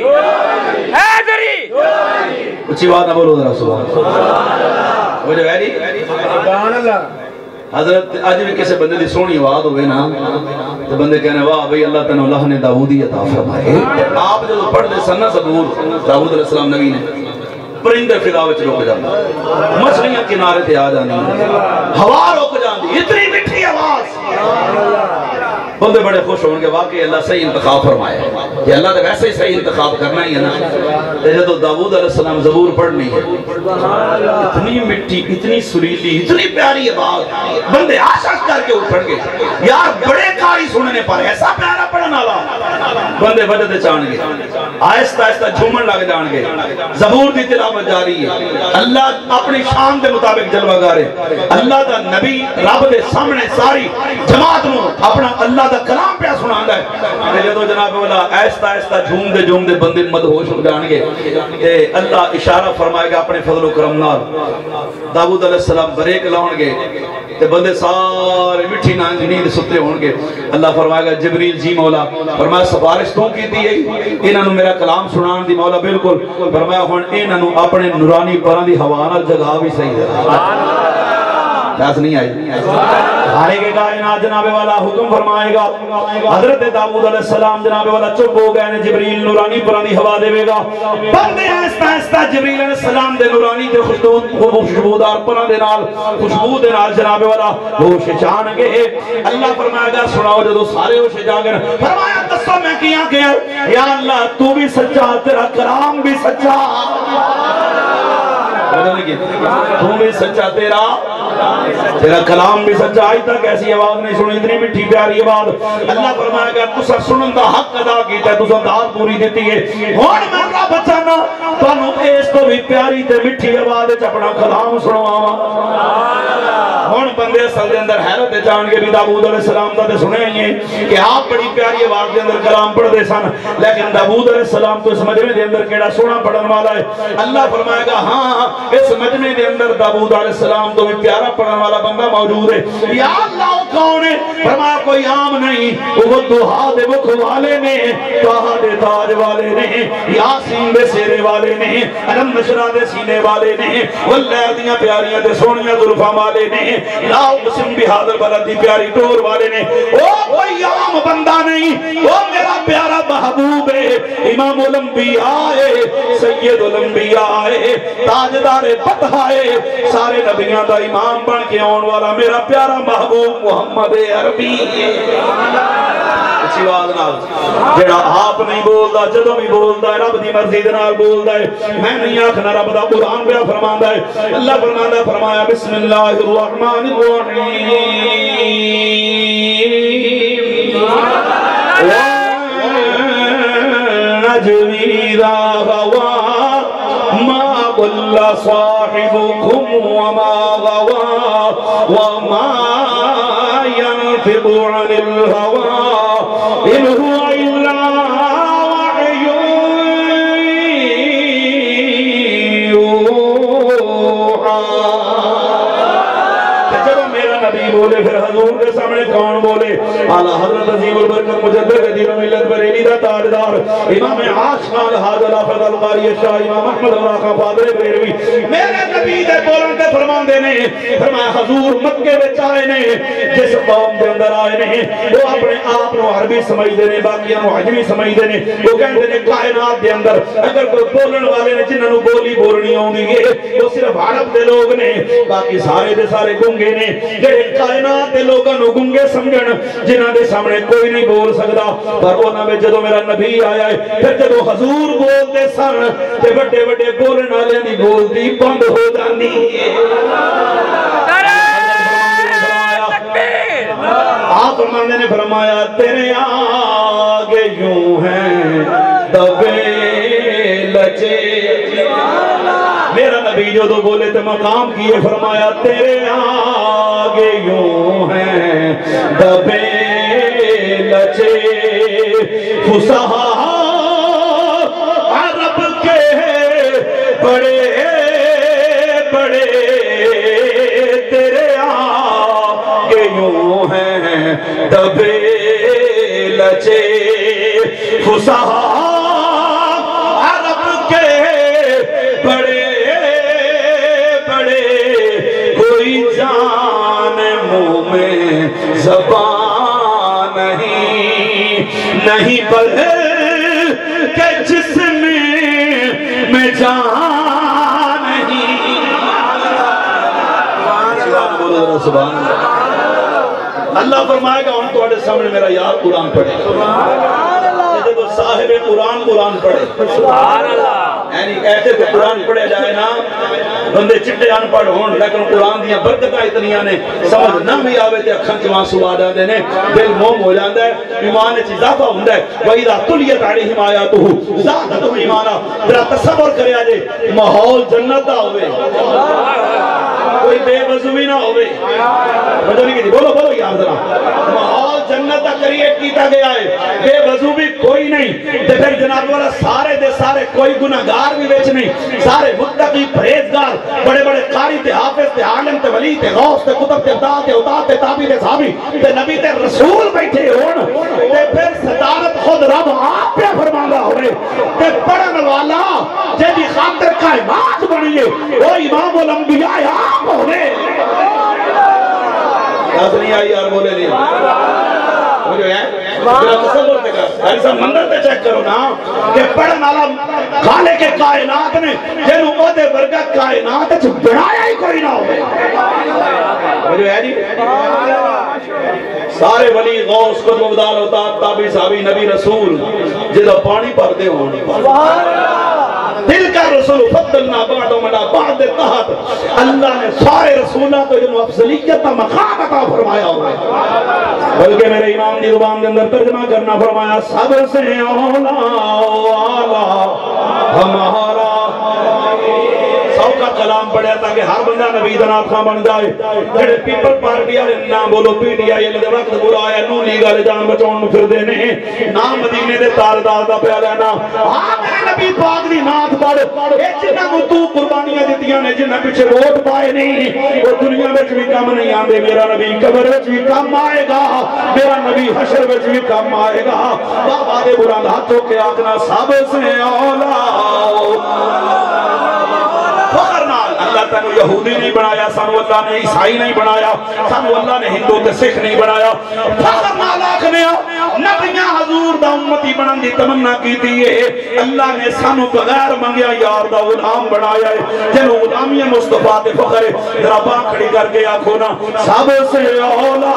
اچھی بات نہ بولو ذرا سبحان اللہ وہ جو ویری سبحان اللہ حضرت آج بھی کسی بندے دی سونی آواز ہوئے نا تو بندے کہنے واہ بھئی اللہ تعالیٰ اللہ نے داؤدی عطا فرمائے آپ جو پڑھ دے سنہ زبور داؤد علیہ السلام نبی نے پرندے فضا وچ رک جاندے مچھلیاں کنارے تے آ جاندی ہوا رک جاندی اتنی میٹھی آواز بندے بڑے خوش ہوں گے واقعی اللہ صحیح انتخاب فرمایا ہے کہ اللہ نے ویسے ہی صحیح انتخاب کرنا ہی ہے نا جب داؤد علیہ السلام زبور پڑھنی ہے اتنی مٹی اتنی سریلی اتنی پیاری آواز بندے عاشق کر کے اٹھن گے یار بڑے قاری سننے پر ایسا پیارا پڑھنا والا بندے وجہ چاہن گے آہستہ آہستہ جھومن لگ جان گے زبور دی تلاوت جاری ہے اللہ اپنی شان دے مطابق جلوہ گارے اللہ دا نبی رب دے سامنے ساری جماعت نو اپنا اللہ دا کلام پہ سنانا ہے جدو جناب والا آہستہ آہستہ جھوم دے بندے مدہوش ہو جان گے تے اللہ اشارہ فرمائے گا اپنے فضل و کرم نال داؤد علیہ السلام بریک لاؤن گے تے بندے سارے مٹھی نیند ستے ہون گے اللہ فرمائے گا جبریل جی مولا فرمایا سفارش تو کیتی ہے انہاں نو میرا کلام سنان دی مولا بالکل فرمایا ہن انہاں نو اپنے نورانی پراں دی ہوا نال جگہ بھی صحیح ہے دس نہیں آئی سارے کے کائنات جناب والا حکم فرمائے گا حضرت داؤد علیہ السلام جناب والا چپ ہو گئے نے جبریل نورانی پرانی ہوا دے گا بندے آہستہ آہستہ جبریل علیہ السلام دے نورانی تے خوشبودار پران دے نال خوشبو دے نال جناب والا ہوش جان گے اللہ فرمائے گا سناؤ جدو سارے ہوش جاگن فرمایا دسو میں کیا گیا یا اللہ تو بھی سچا تیرا کلام بھی سچا تو بھی سچا تیرا کلام بھی سچا آج تک ایسی آواز نہیں سنی اتنی مٹھی پیاری آواز اللہ فرمائے گا تسا سنن دا حق ادا کیتا ہے تسا داد پوری دیتی ہے ہن میں رب بچانا تانوں اس تو بھی پیاری تے مٹھی آواز وچ اپنا کلام سنواواں ہن بندے اصل دے اندر حیرت جان کے بھی داؤد علیہ السلام دا تے سنیا ہی ہے کہ آپ بڑی پیاری آواز دے اندر کلام پڑھدے سن لیکن داؤد علیہ السلام تو اس مجمع دے اندر کیڑا سونا پڑھن والا ہے اللہ فرمائے گا ہاں اس مجمع دے اندر داؤد علیہ السلام تو بھی پیارا پڑھن والا بندہ موجود ہے یا اللہ وہ کون ہے فرمایا کوئی عام نہیں وہ دوہا دے بکھ والے نے توہا دے تاج والے نے یاسین دے سیرے والے نے علم نشرہ دے سینے والے نے واللیل دیاں پیاریاں دے سونیاں ظلفاں والے نے لا اقسم بہذا البلد دی پیاری ٹور والے نے وہ کوئی عام بندہ نہیں وہ میرا پیارا محبوب ہے امام الانبیاء ہے سید الانبیاء ہے تاجدار فتح ہے سارے نبیاں دا امام بن کے آن والا میرا پیارا محبوب محمد عربی ہے اچھی بات نال جڑا آپ نہیں بولدا جدوں بھی بولدا ہے رب دی مرضی دے نال بولدا ہے میں نہیں آکھنا رب دا قرآن پہ فرماندا ہے اللہ فرماندا فرمایا بسم اللہ الرحمن الرحیم والنجم اذا هوى ما ضل صاحبكم وما غوى وما ينطق عن الهوى إن هو إلا وحي يوحى جب میرا نبی بولے پھر حضور کے سامنے کون بولے اعلیٰ حضرت عظیم البرکت مجدد دین و ملت بریلی دا تاجدار امام عاشقان حاضر لافظ القاری شاہ امام احمد اللہ خان فادر بریلوی میرے نبی دے بولن دے فرمان دے نے فرمایا حضور مکے وچ آئے نے جس قوم دے اندر آئے نے وہ اپنے آپ نو عربی سمجھ دے نے باقیاں نو عجمی سمجھ دے نے وہ کہندے نے کائنات دے اندر اگر کوئی بولن والے نے جنہاں نو بولی بولنی آوندی ہے وہ صرف عرب دے لوگ نے باقی سارے دے سارے گنگے نے جڑے کائنات دے لوگاں نو گنگے سمجھن جنہاں دے سامنے کوئی نہیں بول سکدا پر انہاں وچ جدوں میرا نبی آیا ہے پھر جدوں حضور بولدے سن تے بڑے بڑے بولن والے دی بولدی بند ہو جاندی ہے آپ فرمانے نے فرمایا تیرے آگے یوں ہیں دبے لچے میرا نبی جو تو بولے تھے مقام کیے فرمایا تیرے آگے یوں ہیں دبے لچے فصحا عرب کے بڑے بڑے تیرے آگے یوں ہیں دبے لچے فصحا عرب کے بڑے بڑے کوئی جان منہ میں زبان نہیں بلکہ جسم میں جان نہیں سبحان اللہ فرمائے گا ان کو سامنے میرا یار قرآن پڑھے جب صاحب قرآن قرآن پڑھے سبحان اللہ یعنی ایسے تو قرآن پڑھے جائے نا بندے چٹے ان پڑھ ہون لیکن قرآن دیاں برکتاں اتنیاں نے سمجھ نہ بھی آوے تے اکھاں چ آنسو آ جاندے نے دل موم ہو جاندا ہے ایمان وچ اضافہ ہوندا ہے وَإِذَا تُلِيَتْ عَلَيْهِمْ آيَاتُهُ زَادَتْهُمْ ایمانا ذرا تصور کریا جے ماحول جنت دا ہوے کوئی بے وضو بھی نہ ہوئے وجہ نہیں کہتی بولو بولو یاد ذرا ماحول جنت کا کریٹ کیتا گیا ہے بے وضو بھی کوئی نہیں تے پھر جناب والا سارے دے سارے کوئی گناہگار بھی وچ نہیں سارے متقی پرہیزگار بڑے بڑے قاری تے حافظ تے عالم تے ولی تے غوث تے قطب تے عطا تے عطا تے تابعی تے صحابی تے نبی تے رسول بیٹھے ہون تے پھر صدارت خود رب آپ پہ فرماندا ہوئے تے پڑھن والا جیدی خاطر کائنات بنیے وہ امام الانبیاء آپ ہوئے یاد نہیں آئی یار بولے نہیں وہ جو ہے جب تصور تے کر ایسا مندر تے چیک کرو نا کہ پڑھن والا خالق کائنات نے جنہوں او دے ورگا کائنات چھ بنایا ہی کوئی نہ ہوئے وہ جو ہے جی سارے ولی غوث قطب ابدال عطا تابعی صحابی نبی رسول جدہ پانی پر دے ہونے دل کا رسول فضلنا بعدو منا بعد تحت اللہ نے سارے رسولہ تو جنہوں افضلیت کا مقام عطا فرمایا ہوئے بلکہ میرے امام دی زبان کے اندر ترجمہ کرنا فرمایا سب سے اولا ہمارا سو کا کلام پڑھیا تاکہ ہر بندہ نبی دنات خواہ بن جائے جڑے پیپل پارٹی آلے نام بولو پی ڈی آئی لگے وقت بولا آیا نو لیگا لے جان بچون مفر دینے نام مدینے دے تاردار دا پیالے نا میرے نبی پاک دی نات پڑھ اے جنہ کو تو قربانیاں دیتیاں نے جنہ پیچھے ووٹ پائے نہیں وہ دنیا میں بھی کم نہیں آندے میرا نبی قبر میں بھی کم آئے گا میرا نبی حشر میں بھی کم آئے گا بابا دے بران ہاتھوں کے آتنا سب سے اولا اللہ تنو یہودی نہیں بنایا سانو اللہ نے عیسائی نہیں بنایا سانو اللہ نے ہندو تے سکھ نہیں بنایا فخر نال آکھنے نبیاں حضور دا امتی بنن دی تمنا کیتی ہے اللہ نے سانو بغیر منگیا یار دا غلام بنایا ہے جنہوں غلامی مصطفیٰ تے فخر ہے ذرا باں کھڑی کر کے آکھو نا سب سے اولا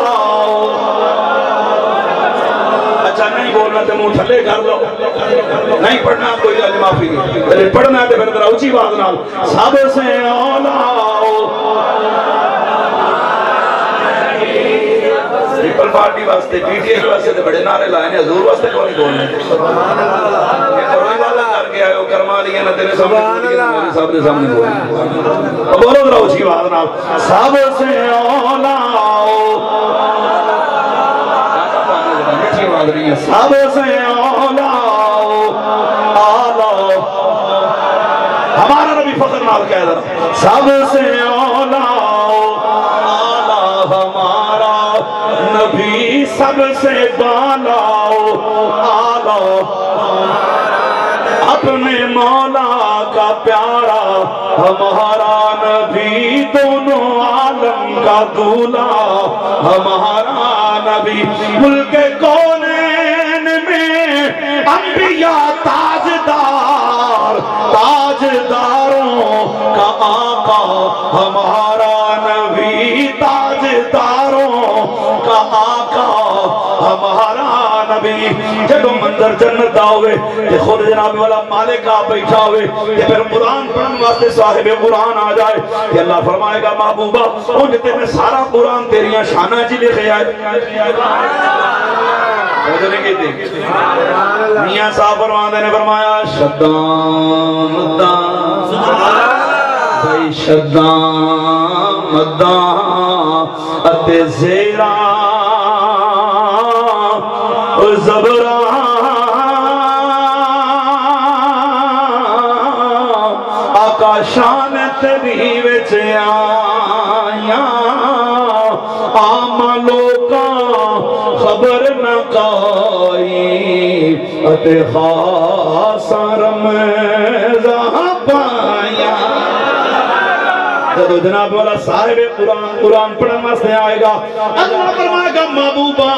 اچھا نہیں بولنا تو منہ تھلے کر لو، نہیں پڑھنا کوئی گل معافی نہیں، پڑھنا تو پھر ذرا اونچی آواز نال سب سے اولا پیپل پارٹی واسطے پی ٹی ایل واسطے تو بڑے نعرے لائے نے، حضور واسطے کون بولنے یہ تو روئی والا کر کے آئے ہو کرما لیا نہ تیرے سامنے میرے سب نے سامنے بولنے بولو ذرا اونچی آواز نال سب سے اولا سب سے اولا آلہ ہمارا نبی فخر نال کہہ رہا سب سے اولا آلہ ہمارا نبی سب سے بالا آلہ اپنے مولا کا پیارا ہمارا نبی دونوں عالم کا دولا ہمارا نبی ملک کونین میں انبیاء تاجدار تاجداروں کا آقا ہمارا نبی تاجداروں کا آقا ہمارا نبی جب منظر جنت آوے کہ خود جناب والا مالک آپ بیٹھا ہوئے کہ پھر قرآن پڑھن واسطے صاحب قرآن آ جائے کہ اللہ فرمائے گا محبوبہ ان جتے میں سارا قرآن تیریاں شانہ جی لکھے آئے میاں صاحب فرماندے نے فرمایا شدان مدان بھائی شدان مدان اتے زیران زبران آقا شان تری وچ آیاں عام لوکاں خبر نہ کوئی اتے خاصا رمضان پایا جب جناب والا صاحب قرآن پڑھن واسطے آئے گا اللہ فرمائے گا محبوبہ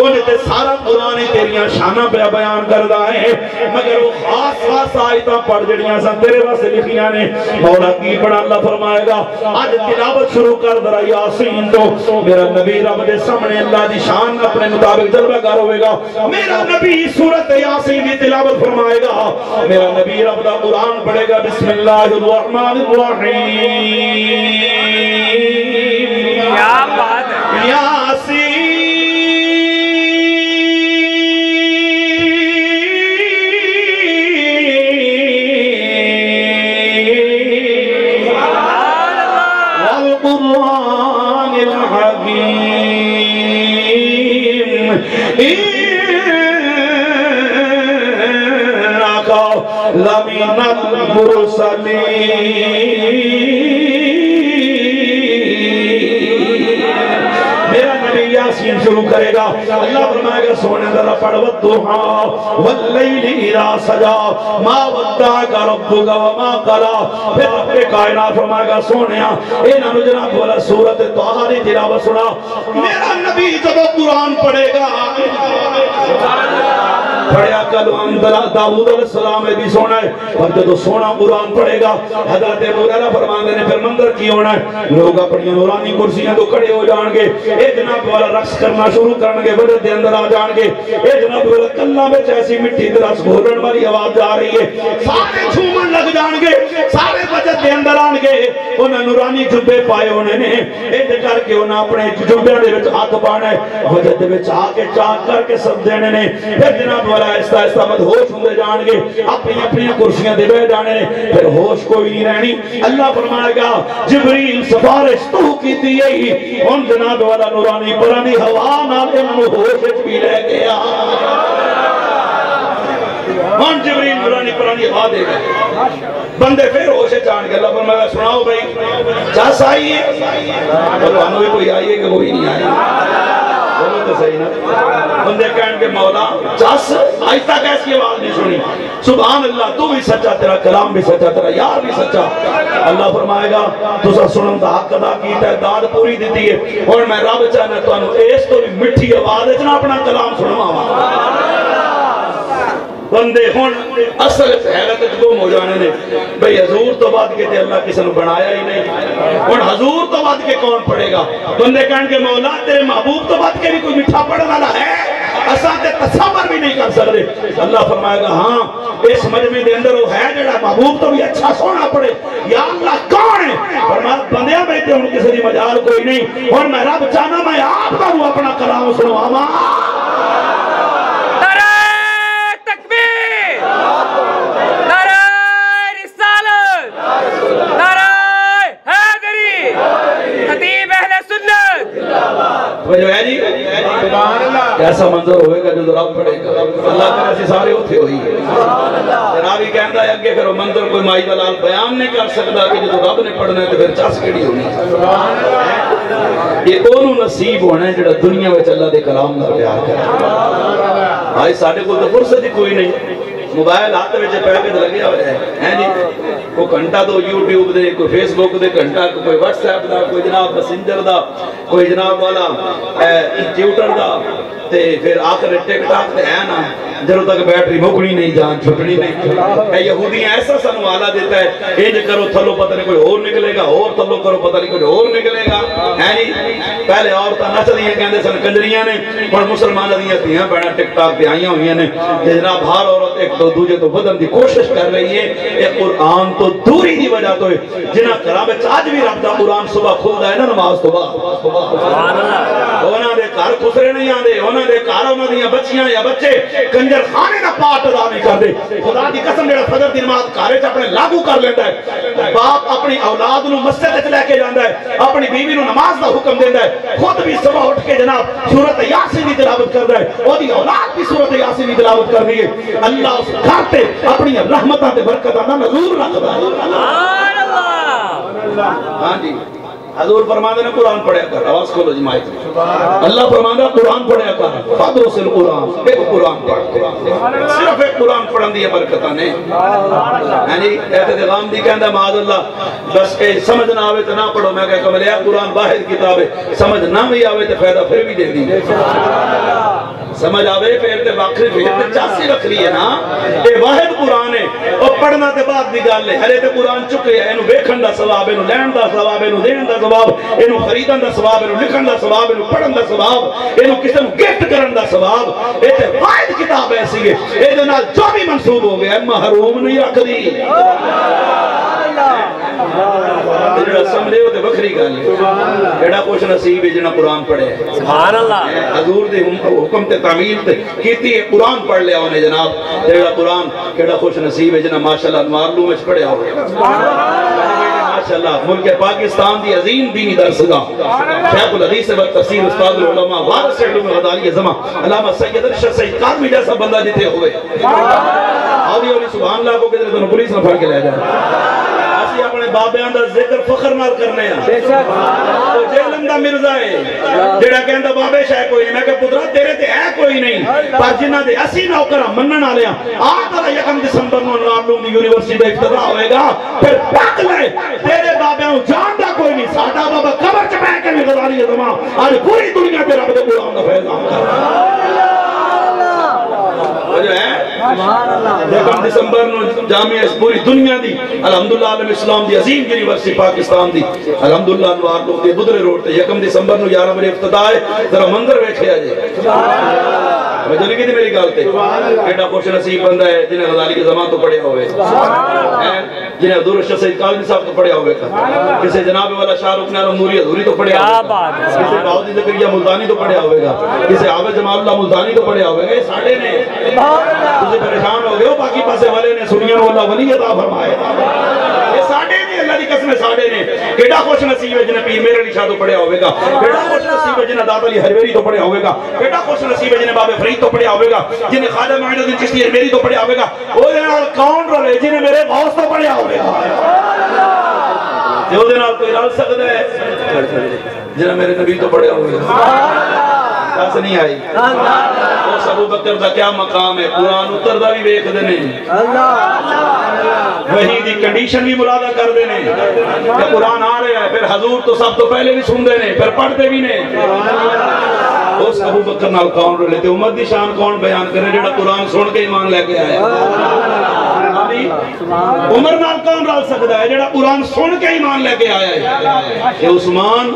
انہیں تے سارا قرآن تیریاں شانہ پہ بیان کردہ ہے مگر وہ خاص آیتاں پڑھ جڑیاں سن تیرے واسطے لکھیاں نے مولا کی پڑھا اللہ فرمائے گا آج تلاوت شروع کر درہ یاسین تو میرا نبی رب دے سامنے اللہ دی شان اپنے مطابق جلوہ گر ہوئے گا میرا نبی سورت یاسین دی تلاوت فرمائے گا میرا نبی رب دا قرآن پڑھے گا بسم اللہ الرحمن الرحیم کیا بات ہے یاسین والقرآن الحکیم انکا لمن المرسلین یاسین شروع کرے گا اللہ فرمائے گا سونے ذرا پڑھ والضحا واللیل اذا سجا ما ودعک ربک وما قلی پھر رب کائنات فرمائے گا سونیا انہاں نو جناب والا سورۃ طٰہٰ دی تلاوت سنا میرا نبی جب قرآن پڑھے گا پڑھیا کلام داؤد علیہ السلام بھی سونا ہے اور جب سونا قرآن پڑھے گا حضرت ابو ہریرہ فرماندے نے پھر منظر کی ہونا ہے لوگ اپنی نورانی کرسیاں تو کھڑے ہو جان گے اے جناب والا رقص کرنا شروع کرن گے بڑے دے اندر آ جان گے اے جناب والا کلاں وچ ایسی مٹی تے رس گھولن والی آواز جا رہی ہے سارے جھومن لگ جان گے سارے بجت دے اندر آن گے انہاں نورانی جبے پائے ہونے نے اے کر کے انہاں اپنے جبیاں دے وچ ہاتھ پانا ہے بجت دے وچ آ کے چاک کر کے سب دینے نے پھر جناب والا آہستہ مدہوش ہوندے جان گے اپنی کرسیاں دے بیٹھ جانے نے پھر ہوش کوئی نہیں رہنی اللہ فرمائے گا جبریل سفارش تو کیتی ہے ان جناب والا نورانی پرانی ہوا نال انہوں ہوش بھی لے گیا ان جبریل نورانی پرانی ہوا دے گا بندے پھر ہوش جان گے اللہ فرمائے گا سناؤ بھائی چاس آئی ہے اور انہوں بھی کوئی آئی ہے کہ کوئی نہیں آئی بولو تو صحیح نا بندے کہن کے مولا چاس آج تک ایسی آواز نہیں سنی سبحان اللہ تو بھی سچا تیرا کلام بھی سچا تیرا یار بھی سچا اللہ فرمائے گا تو سا سنن دا حق ادا کیتا ہے داد پوری دیتی ہے اور میں رب چاہنا تو انہوں اس تو بھی مٹھی آواز اتنا اپنا کلام سنوا بندے ہون اصل حیرت گم ہو جانے نے بھئی حضور تو بعد کے تے اللہ کسی نے بنایا ہی نہیں اور حضور تو بعد کے کون پڑھے گا بندے کہن کے مولا تیرے محبوب تو بعد کے بھی کوئی مٹھا پڑھنے والا ہے اساں تے تصور بھی نہیں کر سکتے. اللہ فرمائے گا ہاں اس مجمع دے اندر وہ ہے جڑا محبوب تو بھی اچھا سونا پڑے. یا اللہ کون ہے؟ فرمایا بندیاں بیٹھے ہوں کسی دی مجال کوئی نہیں. اور میں رب چاہنا میں آپ کا وہ اپنا کلام سنواواں. جو ہے جی ایسا منظر ہوئے گا جو رب پڑے گا. اللہ کے ایسی سارے ہوتے ہوئی جناب ہی کہندہ ہے اگے پھر وہ منظر کوئی مائی دلال بیان نہیں کر سکتا کہ جو رب نے پڑھنا ہے تو پھر چاس کیڑی ہونی. یہ اونوں نصیب ہونا ہے جڑا دنیا میں اللہ دے کلام نال پیار کرے. بھائی ساڈے کول تو فرصت ہی کوئی نہیں. موبائل ہاتھ وچ پیکٹ لگیا ہوا ہے جی. کوئی گھنٹہ تو یوٹیوب دے, کوئی فیس بک دے گھنٹہ, کوئی واٹس ایپ دا, کوئی جناب میسنجر دا, کوئی جناب والا ٹویٹر دا, تے پھر آخر ٹک ٹاک تے ہے نا جب تک بیٹری مکڑی نہیں جان چھٹنی نہیں. اے یہودیاں ایسا سانو آلہ دیتا ہے انج کرو تھلو پتہ نہیں کوئی اور نکلے گا, اور تھلو کرو پتہ نہیں کوئی اور نکلے گا. ہے جی پہلے عورتاں نچدیاں کہندے سن کنجریاں نے, پر مسلماناں دیاں دھیاں بہناں ٹک ٹاک تے آئیاں ہوئیاں نے. جناب ہر عورت ایک تو دوجے تو بدن دی کوشش کر رہی ہے. یہ قرآن تو دوری دی وجہ تو ہے جنہاں کلام وچ اج بھی رب دا قرآن صبح کھلدا ہے نا نماز تو بعد. سبحان اللہ. انہاں دے گھر خسرے نہیں آندے, انہاں دے گھر انہاں دیاں بچیاں یا بچے کنجر خانے دا پاٹ ادا نہیں کرتے. خدا دی قسم جڑا فجر دی نماز گھر وچ اپنے لاگو کر لیندا ہے, باپ اپنی اولاد نو مسجد وچ لے کے جاندا ہے, اپنی بیوی نو نماز دا حکم دیندا ہے, خود بھی صبح اٹھ کے جناب سورۃ یاسین دی تلاوت کردا ہے, اور دی اولاد بھی سورۃ یاسین دی تلاوت کرنی ہے. اللہ اس گھر تے اپنی رحمتاں تے برکتاں دا نزول رکھدا ہے. سبحان اللہ. ہاں جی حضور فرماتے ہیں قرآن پڑھیا کر. آواز کھولو جی مائک. اللہ فرماتا ہے قرآن پڑھیا کر. فادرس القرآن, ایک قرآن پڑھ. صرف ایک قرآن پڑھن دی برکتاں نے. ہاں جی احترام دی کہندا معاذ اللہ بس اے سمجھ نہ آوے تے نہ پڑھو. میں کہ کملیا قرآن واحد کتاب ہے, سمجھ نہ بھی آوے تے فائدہ پھر بھی دے دی. سمجھ آوے پھر تے واقعی پھر تے چاسی وکھری ہے نا. اے واحد قرآن ہے, او پڑھنا تے بعد دی گل ہے. ہلے تے قرآن چکے ہے, اینو ویکھن دا ثواب, اینو لین دا ثواب, اینو دین دا ثواب, اینو خریدن دا ثواب, اینو لکھن دا ثواب, اینو پڑھن دا ثواب, اینو کسی نو گفٹ کرن دا ثواب. اے تے واحد کتاب ایسی ہے اے دے نال جو بھی منسوب ہو گیا محروم نہیں رکھدی. جڑا سمجھے ہو تے وکھری گل ہے. جڑا کچھ نصیب ہے جنہاں قرآن پڑھے. سبحان اللہ. حضور دے حکم تے تعمیل تے کیتی ہے, قرآن پڑھ لیا انہیں جناب. جڑا قرآن کیڑا خوش نصیب ہے جنہاں ماشاءاللہ انوار لوم وچ پڑھیا ہوئے. ماشاءاللہ ملک پاکستان دی عظیم دینی درسگاہ شیخ الحدیث و تفسیر استاد العلماء وارث علوم غزالی زمان علامہ سید ارشد سید کاظمی جیسا بندہ جتے ہوئے. آدھی ہوئی سبحان اللہ کو کدھر تو پولیس نہ پھڑ کے لے جائے. اسی اپنے بابیاں دا ذکر فخر نال کرنے ہیں. تو جیلم دا مرزا ہے جڑا کہندا بابے شاہ کوئی نہیں. میں کہ پترا تیرے تے ہے کوئی نہیں, پر جنہاں دے اسی نوکراں منن والے ہیں. آ 1 دسمبر نو انوار لوم دی یونیورسٹی دا افتتاح ہوئے گا. پھر پک لے تیرے بابیاں جان دا کوئی نہیں. ساڈا بابا قبر چ بیٹھ کے غزالی زمان اج پوری دنیا تے رب دے قرآن دا فیض عام کر جو ہے. 1 دسمبر نو جامعہ اس پوری دنیا دی الحمدللہ عالم اسلام دی عظیم یونیورسٹی پاکستان دی الحمدللہ انوار لوگ دی بدرے روڈ تے 1 دسمبر نو 11 بجے افتتاح ہے. ذرا منظر ویکھیا جی. وجہ نہیں کی میری گل تے کیڑا خوش نصیب بندہ ہے جنہیں غزالی کے زمان تو پڑھیا ہوئے, جنہیں حضور ارشد سید کاظمی صاحب تو پڑھیا ہوئے, کسی جناب والا شاہ رکن نوری حضوری تو پڑھیا ہوئے, کسی باودی زکریا ملتانی تو پڑھیا ہوئے گا, کسی عابد جمال اللہ ملتانی تو پڑھیا ہوئے گا. یہ ساڑھے نے تجھے پریشان ہو گئے ہو, باقی پاسے والے نے سنیاں اللہ ولی عطا فرمائے. یہ ساڑھے نے اللہ دی قسم ساڑھے نے. کیڑا خوش نصیب ہے جنہیں پیر میر علی شاہ تو پڑھیا ہوئے گا, کیڑا خوش نصیب ہے جنہیں داتا علی حریری تو پڑھیا ہوئے گا, کیڑا خوش نصیب ہے جنہیں باب فرید تو پڑھیا ہوئے گا, جنہیں خواجہ معین الدین چشتی میری تو پڑھیا ہوئے گا. وہ دینال کون رولے جنہیں میرے غوث تو پڑھیا ہوئے گا. جو دینال کوئی رال سکتا ہے جنہیں میرے نبی تو پڑھیا ہوئے گا. دس نہیں آئی. اس ابو بکر دا کیا مقام ہے, قرآن اتر دا بھی ویکھ دینے, وہی دی کنڈیشن بھی ملادہ کر دینے کہ قرآن آ رہے ہیں. پھر حضور تو سب تو پہلے بھی سن دینے, پھر پڑھتے بھی نے. اس ابو بکر نال کون رو لیتے, امت دی شان کون بیان کرے جڑا قرآن سن کے ایمان لے کے آیا. عمر نال کون رال سکتا ہے جڑا قرآن سن کے ایمان لے کے آیا ہے. کہ عثمان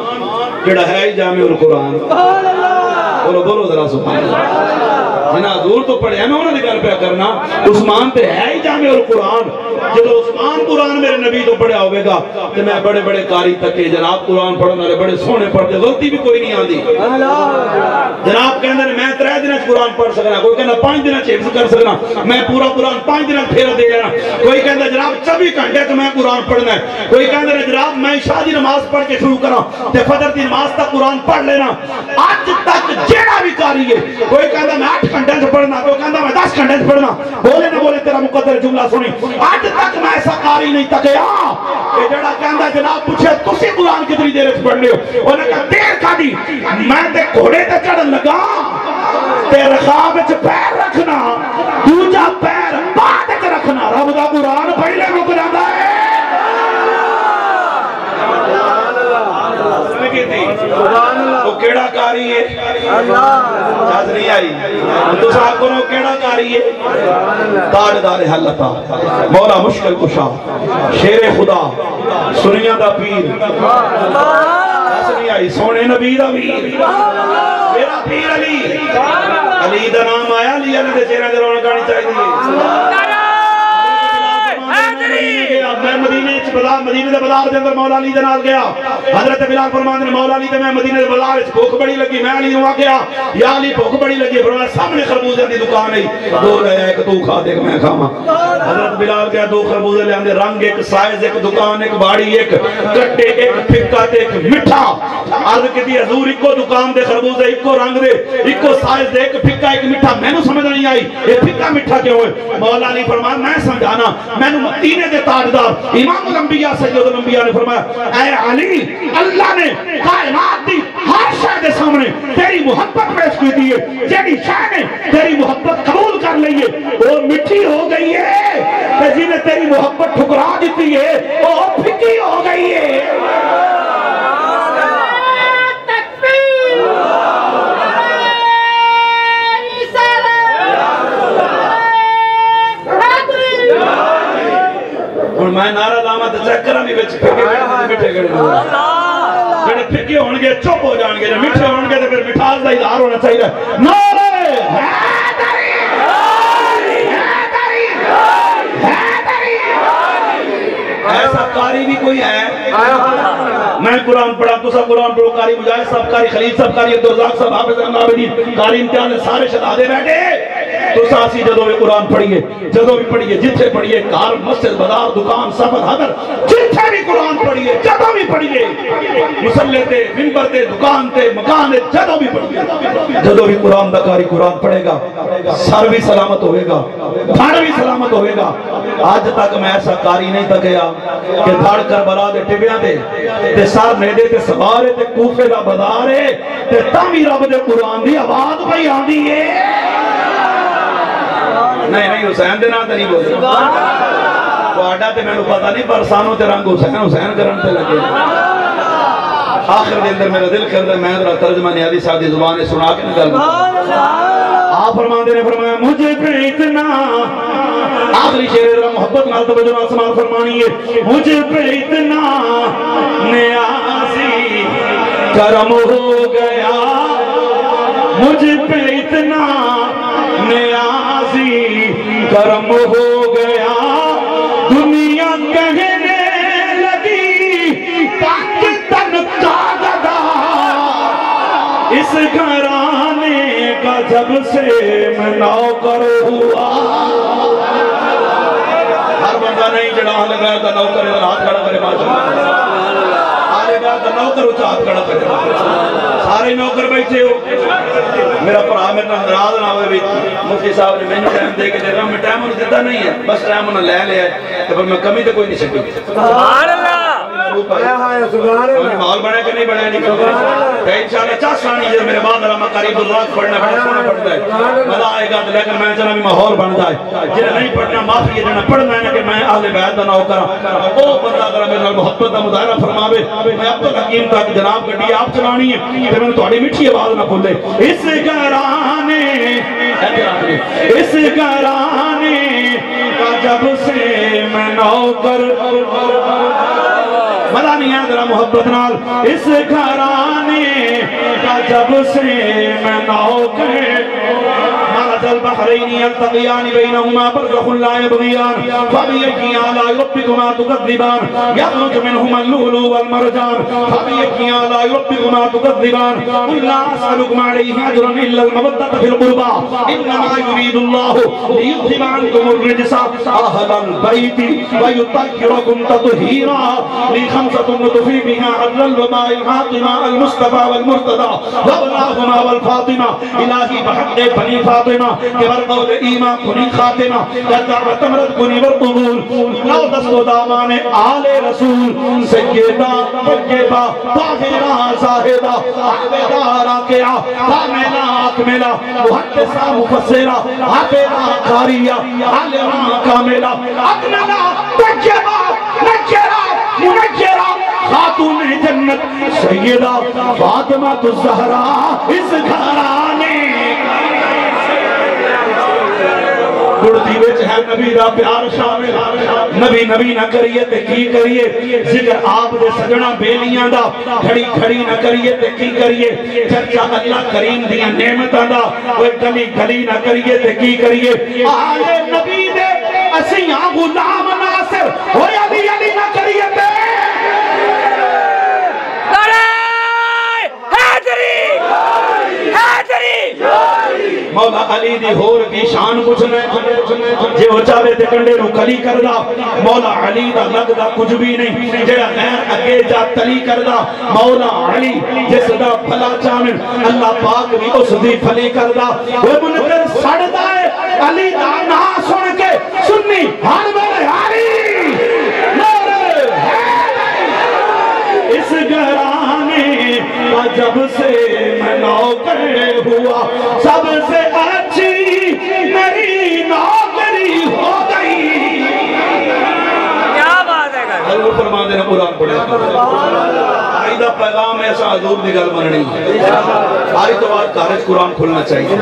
جڑا ہے جامع القرآن. بولو بولو ذرا سبحان اللہ. جنہاں حضور تو پڑھے میں انہوں نے گل پہ کرنا عثمان تے ہے ہی جامع القرآن جب عثمان قرآن میرے نبی تو پڑھا ہوئے گا تو میں بڑے بڑے قاری تکے جناب قرآن پڑھنے والے بڑے سونے پڑھتے غلطی بھی کوئی نہیں آندی جناب کہندے نے میں 3 دن قرآن پڑھ سکنا کوئی کہنا 5 دن حفظ کر سکنا میں پورا قرآن 5 دن پھیرا دے لینا کوئی کہندا جناب 24 گھنٹے تو میں قرآن پڑھنا ہے کوئی کہندا نے جناب میں عشاء دی نماز پڑھ کے شروع کراں تے فجر دی نماز تک قرآن پڑھ لینا آج تک جیڑا بھی کاری ہے کوئی کہندا میں 8 گھنٹے سے پڑھنا کوئی کہندا میں 10 گھنٹے سے پڑھنا بولے نہ بولے تیرا مقدر جملہ سنی آج تک میں ایسا کاری نہیں تکیا کہ جڑا کہندا جناب پوچھے تسی قرآن کتنی دیر سے پڑھنے ہو انہاں کہا دیر کا دی میں تے گھوڑے تے چڑھن لگا تے رخاب وچ پیر رکھنا دوجا پیر بعد وچ رکھنا رب دا قرآن پہلے رک جاندا ہے وہ کیڑا کاری ہے جاز نہیں آئی تو صاحب کو کیڑا کاری ہے تاجدار حلتا مولا مشکل کشا شیر خدا سنیاں دا پیر جاز نہیں آئی سونے نبی دا پیر میرا پیر علی علی دا نام آیا علی علی دے چہرے دے رونق آنی چاہیے میں مدینے دے بازار دے اندر مولا علی دے نال گیا حضرت بلال فرماندے نے مولا علی تے میں مدینے دے بازار وچ بھوک بڑی لگی میں علی نوں گیا یا علی بھوک بڑی لگی فرمایا سامنے خربوزے دی دکان ہے دو لے ایک تو کھا دے کہ میں کھاواں حضرت بلال گیا 2 خربوزے لے آندے رنگ ایک سائز ایک دکان ایک باڑی ایک کٹے ایک پھکا تے ایک میٹھا عرض کیتی حضور اکو دکان دے خربوزے اکو رنگ دے اکو سائز دے ایک پھکا ایک میٹھا مینوں سمجھ نہیں آئی یہ پھکا میٹھا کیوں ہے مولا علی فرمایا میں سمجھانا مینوں مدینے دے تاجدار امام الانبیاء سید الانبیاء نے فرمایا اے علی اللہ نے کائنات دی ہر شے دے سامنے تیری محبت پیش کی دی ہے جیڑی شے نے تیری محبت قبول کر لی ہے وہ میٹھی ہو گئی ہے تے جی نے تیری محبت ٹھکرا دیتی ہے وہ پھکی ہو گئی ہے میں نعرہ لامت چیک کرا بھی وچ پھکے میٹھے گڑے جڑے پھکے ہون گے چپ ہو جان گے جے میٹھے ہون گے تے پھر مٹھاس دا اظہار ہونا چاہیے نعرہ حیدری حیدری حیدری ایسا قاری بھی کوئی ہے میں قرآن پڑھا تو سب قرآن پڑھو قاری مجاہد صاحب قاری خلیل صاحب قاری عبدالرزاق صاحب حافظ العابدین قاری امتحان سارے شہزادے بیٹھے تو ساسی جدو بھی قرآن پڑھیے جدو بھی پڑھیے جتھے پڑھیے کار مسجد بازار دکان سفر حضر جتھے بھی قرآن پڑھیے جدو بھی پڑھیے مسلح تے منبر تے دکان تے مکان تے جدو بھی پڑھیے جدو بھی قرآن دا قاری قرآن پڑھے گا سر بھی سلامت ہوئے گا دھڑ بھی سلامت ہوئے گا آج تک میں ایسا قاری نہیں تکیا کہ دھڑ کربلا دے ٹبیاں دے تے سر نیدے تے سوارے تے کوفے دا بازارے تے تامی رب دے قرآن دی آواز پہ آندی ہے نہیں حسین دے نام تے نہیں بولے واڈا تے میں نے پتہ نہیں پر سانوں تے رنگ حسین کرن تے لگے آخر دے اندر میرا دل کر دے میں ذرا ترجمہ نیادی صاحب دی زبان سنا کے نکل آپ فرماندے نے فرمایا مجھے پہ اتنا آخری شعر ذرا محبت نال توجہ نال سماعت فرمانی ہے مجھے پہ اتنا نیازی کرم ہو گیا مجھ پہ اتنا نیازی کرم ہو گیا دنیا کہنے لگی پاکستان کا گدا اس گھرانے کا جب سے میں نوکر ہوا ہر بندہ نہیں جڑا لگا تھا نوکر ادھر ہاتھ کھڑا کرے ماشاءاللہ نوکر اچھا ہاتھ کھڑا کرے سارے نوکر بیٹھے ہو میرا پرا میرے ناراض نہ ہوئے بھی مفتی صاحب نے میں ٹائم دے کے دے رہا ہوں میں ٹائم انہوں دیتا نہیں ہے بس ٹائم انہوں لے لیا ہے تو میں کمی تو کوئی نہیں سکتی سبحان اللہ مال بڑھے کہ نہیں بڑھے نہیں کہ انشاءاللہ چاہ سانی جب میرے بعد علامہ قریب الراق پڑھنا بڑا سونا پڑھتا ہے مزہ آئے گا تو لیکن میں چلا بھی ماحول بن جائے جنہیں نہیں پڑھنا معافی ہے جنہیں پڑھنا ہے کہ میں اہل بیت نہ ہو کرا وہ بندہ اگر میرے محبت کا مظاہرہ فرماوے میں اب تک حکیم تک جناب گڈی آپ چلانی ہے کہ میں تھوڑی میٹھی آواز نہ کھولے اس گھرانے کا جب سے میں نوکر مزہ نہیں ہے ذرا محبت نال اس گھرانے کا جب سے میں نوکر مرج البحرین یلتقیان بینہما برزخ لا یبغیان فبأي آلاء ربكما تكذبان يخرج منهما اللؤلؤ والمرجان فبأي آلاء ربكما تكذبان قل لا أسألكم عليه أجرا إلا المودة في القربى إنما يريد الله ليذهب عنكم الرجس أهل البيت ويطهركم تطهيرا لخمسة نطفي بها عدل الوباء الفاطمة المصطفى والمرتضى وابناهما والفاطمة إلهي بحق بني فاطمة كبر قول إيمان كني خاتمة كدعوة مرد كني والقبول لو دستو دامان آل رسول سیدہ طیبہ طاہرہ زاہدہ عابدہ راکعہ کاملہ اکملہ محدثہ مفسرہ حافظہ قاریہ عالمہ کاملہ اکملہ طیبہ نجرہ منجرہ خاتون جنت سیدہ فاطمہ الزہراء اس گھرانے گڑتی وچ ہے نبی دا پیار شامل نبی نبی نہ کریے تے کی کریے ذکر آپ دے سجنا بیلیاں دا کھڑی کھڑی نہ کریے تے کی کریے چرچا اللہ کریم دیاں نعمتاں دا وہ گلی گلی نہ کریے تے کی کریے آلے نبی دے اسیاں غلام ناصر ہوئے علی علی نہ کریے تے مولا علی دی ہور کی شان پوچھنا جے وہ چاہے تے کنڈے نو کلی کردا مولا علی دا لگدا کچھ بھی نہیں جڑا غیر اگے جا تلی کردا مولا علی جس دا بھلا چاہن اللہ پاک بھی اس دی بھلی کردا وہ منکر سڑدا ہے علی دا نام سن کے سنی ہر میرے علی نعرہ حیدر اس گھرانے کا جب سے میں نوکر ہوا سب سے اچھی میری نوکری ہو گئی کیا بات ہے حضور فرما دینا قرآن پڑھے آئیدہ پیغام ایسا حضور دی گل بننی آئی تو بات کارج قرآن کھلنا چاہیے